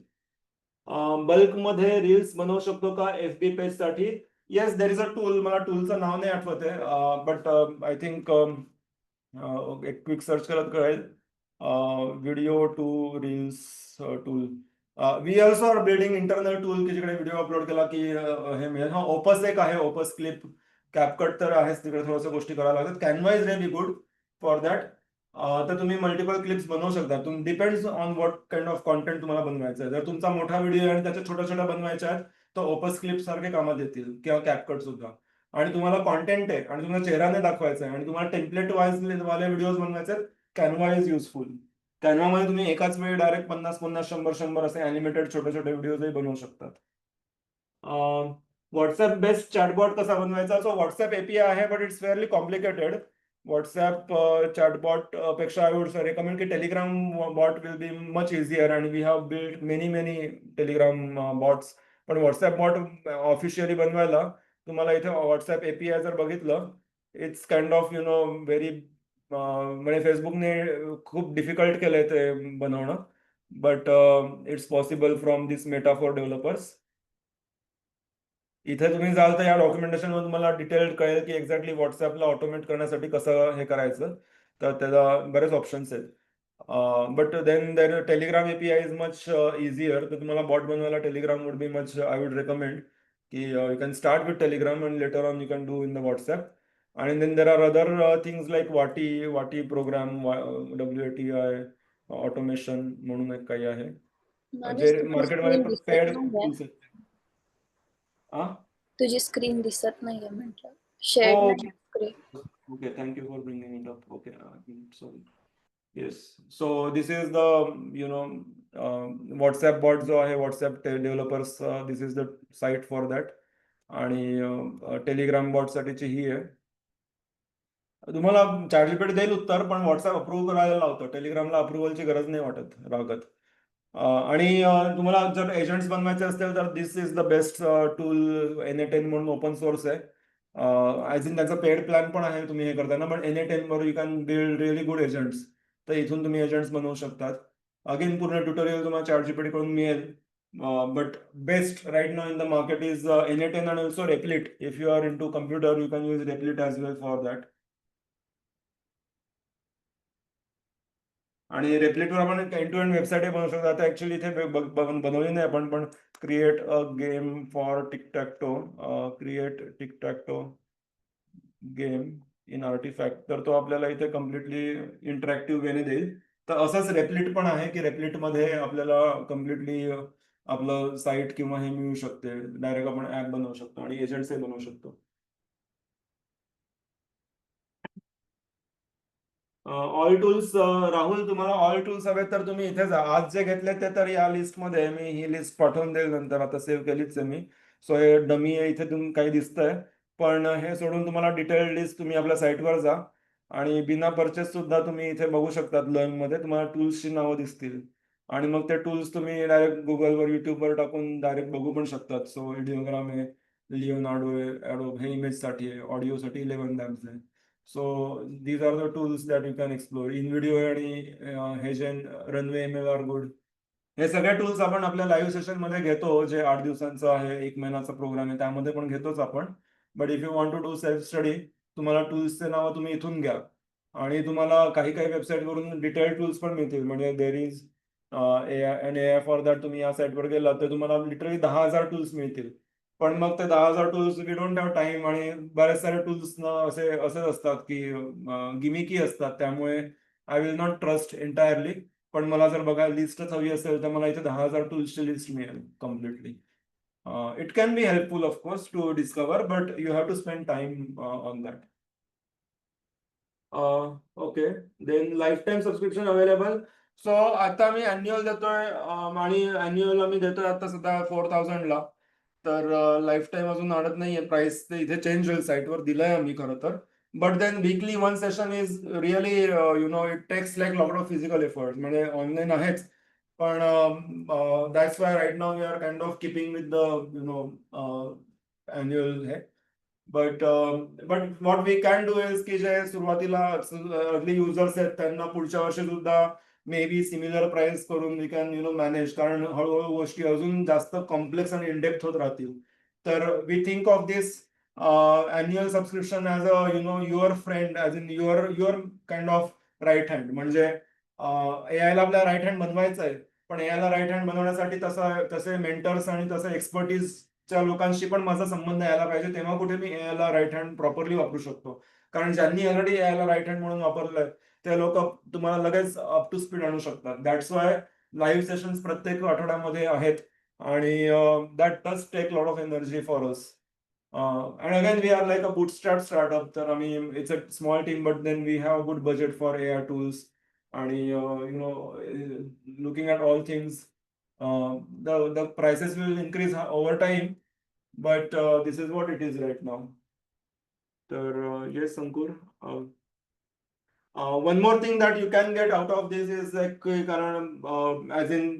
बल्कमध्ये रील्स बनवू शकतो का FB पेजसाठी? Yes, there is a tool. मला टूलचं नाव नाही आठवत आहे, बट आय थिंक एक क्विक सर्च केलं तर कळेल. Video to reels tool. We also are building internal tool की जिकडे व्हिडिओ अपलोड केला की हे मिळेल. हा, ओपस एक आहे, ओपस क्लिप. कॅपकट तर आहेच, तिकडे थोड्याशा गोष्टी कराव्या लागतात. Canva is really good for that. तर तुम्ही मल्टिपल क्लिप्स बनवू शकता. Depends on what kind of content तुम्हाला बनवायचं आहे. जर तुमचा मोठा व्हिडिओ आहे आणि त्याच्या छोट्या छोट्या बनवायच्या आहेत, तर ओपस क्लिप सारखे कामात येतील, किंवा कॅपकट सुद्धा. आणि तुम्हाला कॉन्टेंट आहे आणि तुम्हाला चेहराने दाखवायचं आहे आणि तुम्हाला टेम्पलेट वाले व्हिडिओज बनवायचे आहेत, कॅनवा इज युजफुल. कॅनवामध्ये तुम्ही एकाच वेळी डायरेक्ट 50-50, 100-100 असे अॅनिमेटेड छोटे छोटे व्हिडिओजही बनवू शकतात. व्हॉट्सअप बेस्ट चॅटबॉट कसा बनवायचा? सो व्हॉट्सअप API आहे, but it's fairly complicated. WhatsApp chatbot पेक्षा आय वुड रेकमेंड की Telegram bot will be much easier, and we have build many Telegram bots. पण व्हॉट्सअप बॉट ऑफिशियली बनवायला तुम्हाला इथे WhatsApp API जर बघितलं, इट्स काइंड ऑफ व्हेरी म्हणजे फेसबुकने खूप डिफिकल्ट केलंय ते बनवणं, but it's possible from this Meta for developers. इथे तुम्ही जाल तर या डॉक्युमेंटेशन मध्ये तुम्हाला डिटेल कळेल की एक्झॅक्टली व्हॉट्सअपला ऑटोमेट करण्यासाठी कसं हे करायचं. तर त्याला बरेच ऑप्शन्स आहेत. But then there Telegram API is much easier. तर तुम्हाला बॉट बनवायला Telegram would be much, I would recommend की you can start with Telegram and later on you can do in the WhatsApp. आणि then there are other things like वाटी program, WATI automation म्हणून एक काही आहे, माणूस जे तुझी मार्केटमध्ये स्क्रीन दिसत पेड नाहीये. टूल्स आहेत. हा, तुझी स्क्रीन दिसत नाहीये म्हटलं. शेअर oh, नाही screen. okay, thank you for bringing it up. Okay, sorry. Yes, so this is the WhatsApp bot जो आहे, WhatsApp developers, this is the site for that. आणि टेलिग्राम बॉट साठीची ही आहे. तुम्हाला ChatGPT देईल उत्तर, पण व्हॉट्सअप अप्रूव्ह करायला लावतो. टेलिग्रामला अप्रुव्हलची गरज नाही लागत. आणि तुम्हाला जर एजंट्स बनवायचे असतील तर this is the best tool. NA10 म्हणून ओपन सोर्स आहे. ॲज इन त्यांचा पेड प्लॅन पण आहे तुम्ही हे करताना, पण NA10 वर you can build really good agents. तर इथून तुम्ही एजंट्स बनवू शकतात. अगेन पूर्ण ट्युटोरियल तुम्हाला ChatGPT कडून मिळेल. बट बेस्ट राईट नाव in the market is NA10 and also Replit. If you are into computer you can use Replit as well for that. आणि Replit वर आपण एंड टू एंड वेबसाईट बनवू शकतो. आता actually इथे बनवली नाही आपण, पण create a game for tic tac toe, create tic tac toe game in artifact. तर तो आपल्याला इथे कम्प्लिटली इंटरॅक्टिव्ह वेने देईल. तर असंच Replit पण आहे की Replit मध्ये आपल्याला कम्प्लिटली आपलं साईट किंवा हे मिळू शकते. डायरेक्ट आपण ऍप बनवू शकतो आणि एजंट्सही बनवू शकतो. ऑल टूल्स, राहुल तुम्हाला ऑल टूल्स हवे तर तुम्ही इथे जा. आज जे घेतले ते तर या लिस्टमध्ये, मी ही लिस्ट पाठवून देईल नंतर, आता सेव्ह केलीच आहे मी. सो हे डमी आहे, इथे तुम्ही काही दिसतंय, पण हे सोडून तुम्हाला डिटेल लिस्ट तुम्ही आपल्या साईटवर जा आणि बिना परचेस सुद्धा तुम्ही इथे बघू शकतात. लर्न मध्ये तुम्हाला टूल्सची नावं दिसतील आणि मग ते टूल्स तुम्ही डायरेक्ट गुगलवर, युट्यूबवर टाकून डायरेक्ट बघू पण शकतात. सो व्हिडिओग्राम आहे, लिओनार्डो आहे, ॲडोब हे इमेजसाठी आहे, ऑडिओसाठी 11 लॅब्स आहे. So these are the tools that you can explore. InVideo आणि हे जे रनवे ML आर गुड. हे सगळे टूल्स आपण आपल्या लाईव्ह सेशन मध्ये घेतो, जे 8 दिवसांचं आहे, 1 महिन्याचा प्रोग्राम आहे, त्यामध्ये पण घेतोच आपण. But if you want to do self study, तुम्हाला टूल्सचे नावं तुम्ही इथून घ्या आणि तुम्हाला काही काही वेबसाईटवरून डिटेल टूल्स पण मिळतील. म्हणजे there is AI for that. तुम्ही या साईटवर गेलात तर तुम्हाला लिटरली 10,000 टूल्स मिळतील. पण मग ते 10,000 tools, we don't have time, आणि बरेच सारे टूल्स असेच असतात की गिमिकी असतात. त्यामुळे I will not trust entirely. पण मला जर बघायला लिस्टच हवी असेल तर मला इथे 10,000 टूल्सची लिस्ट मिळेल completely. It can be helpful of course to discover, but you have to spend time on that. Okay, then life time subscription available. So आता मी अॅन्युअल देतोय, आणि अॅन्युअल मी देतोय आता सध्या 4,000ला. तर लाईफ टाईम अजून आणत नाहीये प्राइस, ते इथे चेंज होईल, साईटवर दिलंय आम्ही खरं तर. But then weekly one session is really it takes like lot of physical effort. म्हणजे ऑनलाईन आहेच, पण that's why right now we are kind of keeping with the annual हे. But what we can do is की जे सुरुवातीला early users आहेत त्यांना पुढच्या वर्षी सुद्धा मे बी सिमिलर प्राइस करून वी कॅन मॅनेज. कारण हळूहळू गोष्टी अजून जास्त कॉम्प्लेक्स आणि इंडेप्थ होत राहतील. तर we think of this annual subscription as a your friend, as in your kind of right hand. म्हणजे AI ला आपल्या राईट हँड बनवायचं आहे, पण AI ला राईट हँड बनवण्यासाठी तसे मेंटर्स आणि तसं एक्सपर्टीजच्या लोकांशी पण माझा संबंध यायला पाहिजे. तेव्हा कुठे मी AI ला राईट हँड प्रॉपरली वापरू शकतो. कारण ज्यांनी ऑलरेडी AI ला राईट हँड म्हणून वापरलंय ते लोक तुम्हाला लगेच अप टू स्पीड आणू शकतात. दॅट्स वाय लाईव्ह सेशन्स प्रत्येक आठवड्यामध्ये आहेत, आणि that does take lot of energy for us. And again, we are like a bootstrap startup. तर आम्ही, it's a small team, but then we have a good budget for AI tools. आणि looking at all things, the prices will increase over time, but this is what it is right now. तर yes, Ankur. One more thing that you can get out of this is like, कारण as in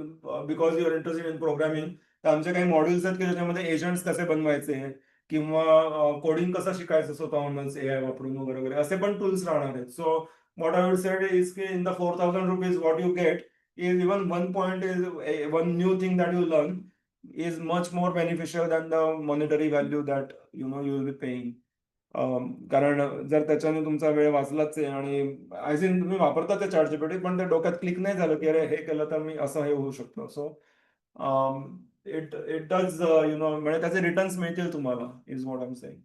because you are interested in programming, तर आमचे काही modules आहेत की ज्याच्यामध्ये agents कसे बनवायचे किंवा कोडिंग कसं शिकायचं स्वतःहूनच AI वापरून वगैरे वगैरे असे पण टूल्स राहणार आहेत. So what I would said is की in the 4,000 rupees what you get is even one point is one new thing that you learn is much more beneficial than the monetary value that you will be paying. कारण जर त्याच्याने तुमचा वेळ वाचलाच आहे आणि I think तुम्ही वापरता ते ChatGPT पण ते डोक्यात क्लिक नाही झालं की अरे हे केलं तर मी असं हे होऊ शकतो. सो इट इट डज म्हणजे त्याचे रिटर्न्स मिळतील तुम्हाला is what I am saying.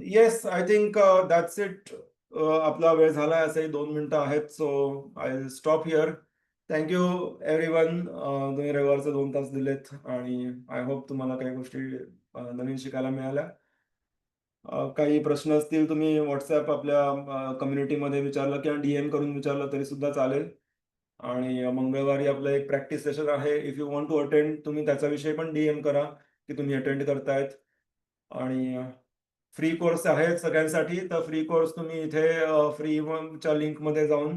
Yes I think that's it. आपला वेळ झालाय असंही 2 मिनिटं आहेत. So I stop here. Thank you everyone. तुम्ही रविवारचे 2 तास दिलेत आणि आय होप तुम्हाला काही गोष्टी नवीन शिकायला मिळाल्या. काही प्रश्न असतील तुम्ही व्हॉट्सॲप आपल्या कम्युनिटीमध्ये विचारलं किंवा DM करून विचारलं तरी सुद्धा चालेल. आणि मंगळवारी आपलं एक प्रॅक्टिस सेशन आहे. If you want to attend तुम्ही त्याच्याविषयी पण DM करा की तुम्ही अटेंड करतायत. आणि फ्री कोर्स आहे सगळ्यांसाठी. तर फ्री कोर्स तुम्ही इथे फ्रीच्या लिंकमध्ये जाऊन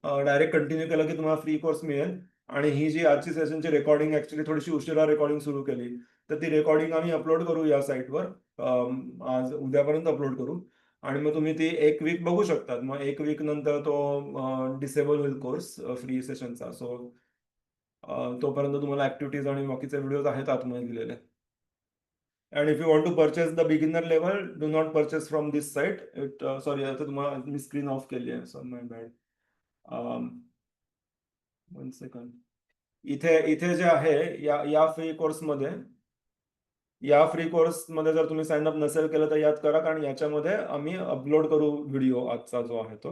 डायरेक्ट कंटिन्यू केलं की तुम्हाला फ्री कोर्स मिळेल. आणि ही जी आजची सेशनची रेकॉर्डिंग ॲक्च्युली थोडीशी उशिरा रेकॉर्डिंग सुरू केली. तर ती रेकॉर्डिंग आम्ही अपलोड करू या साईटवर. आज उद्यापर्यंत अपलोड करू. आणि मग तुम्ही ती 1 वीक बघू शकतात. मग 1 वीक नंतर तो डिसेबल होईल कोर्स फ्री सेशनचा. सो तोपर्यंत तुम्हाला ॲक्टिव्हिटीज आणि बाकीचे व्हिडिओज आहेत आतमध्ये दिलेले. And if you want to purchase the beginner level, do not purchase from this site. Sorry, आता तुम्हाला मी स्क्रीन ऑफ केली आहे. So my bad. 1 second. इथे जे आहे या फ्री कोर्समध्ये जर तुम्ही साइन अप नसेल केलं तर यात करा. कारण याच्यामध्ये आम्ही अपलोड करू व्हिडिओ आजचा जो आहे तो.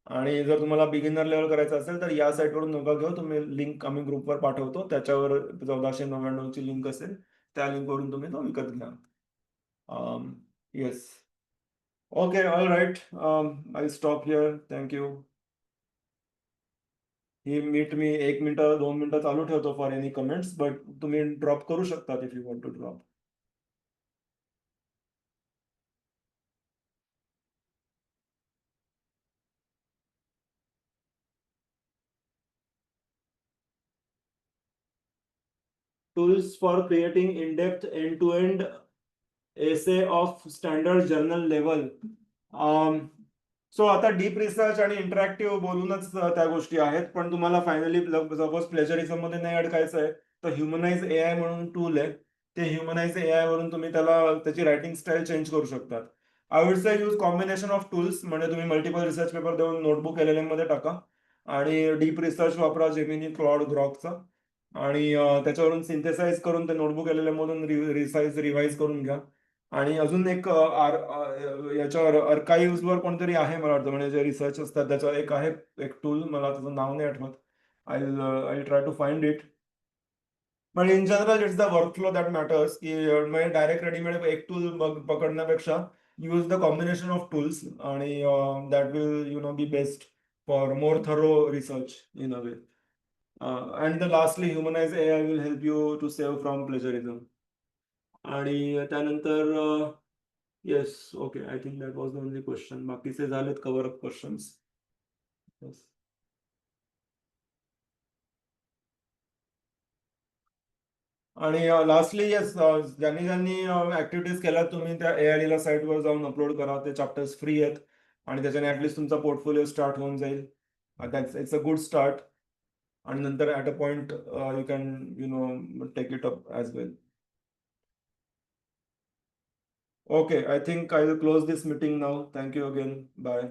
आणि जर तुम्हाला बिगिनर लेवल करायचं असेल तर या साईटवरून नका घेऊ. तुम्ही लिंक आम्ही ग्रुपवर पाठवतो. त्याच्यावर 1499 ची लिंक असेल. त्या लिंकवरून तुम्ही तो विकत घ्या. Yes. Okay, all right. I stop here. Thank you. ही मीट मी 1 मिनिटं 2 मिनिटं चालू ठेवतो फॉर एनी कमेंट्स. बट तुम्ही ड्रॉप करू शकता if you want to drop. Tools for creating in-depth end-to-end essay of standard journal level. So आता डीप रिसर्च आणि इंटरॅक्टिव्ह बोलूनच त्या गोष्टी आहेत. पण तुम्हाला फायनली सपोज प्लेजरिझम मध्ये नाही अडकायचं आहे तर ह्युमनाइज AI म्हणून टूल आहे. ते ह्युमनाइज AI वरून तुम्ही त्याची रायटिंग स्टाईल चेंज करू शकतात. I would say use combination of tools. म्हणजे तुम्ही मल्टिपल रिसर्च पेपर देऊन नोटबुक LLM मध्ये टाका आणि डीप रिसर्च वापरा जेमिनी, क्लॉड, ग्रॉकचा. आणि त्याच्यावरून सिंथेसाइज करून ते नोटबुक LLM मधून रिवाइज करून घ्या. आणि अजून एक याच्यावर अर्काइव्हजवर कोणतरी आहे मला वाटतं. म्हणजे जे रिसर्च असतात त्याच्यावर एक टूल. मला त्याचं नाव नाही आठवत. I try to find it. पण in general it's the workflow that matters. की म्हणजे डायरेक्ट रेडीमेड एक टूल पकडण्यापेक्षा use the combination of tools आणि that will be best for more thorough research in a way. And the lastly humanize AI will help you to save from plagiarism. आणि त्यानंतर yes, okay, I think that was the only question. बाकीचे झालेत cover up questions. आणि lastly yes, ज्यांनी activities केल्या तुम्ही त्या AIDला साईटवर जाऊन अपलोड करा. ते चॅप्टर्स फ्री आहेत आणि त्याच्याने ऍटलीस्ट तुमचा पोर्टफोलिओ स्टार्ट होऊन जाईल. It's a good start. आणि नंतर at a point you can take it up as well. Okay, I think I will close this meeting now. Thank you again. Bye.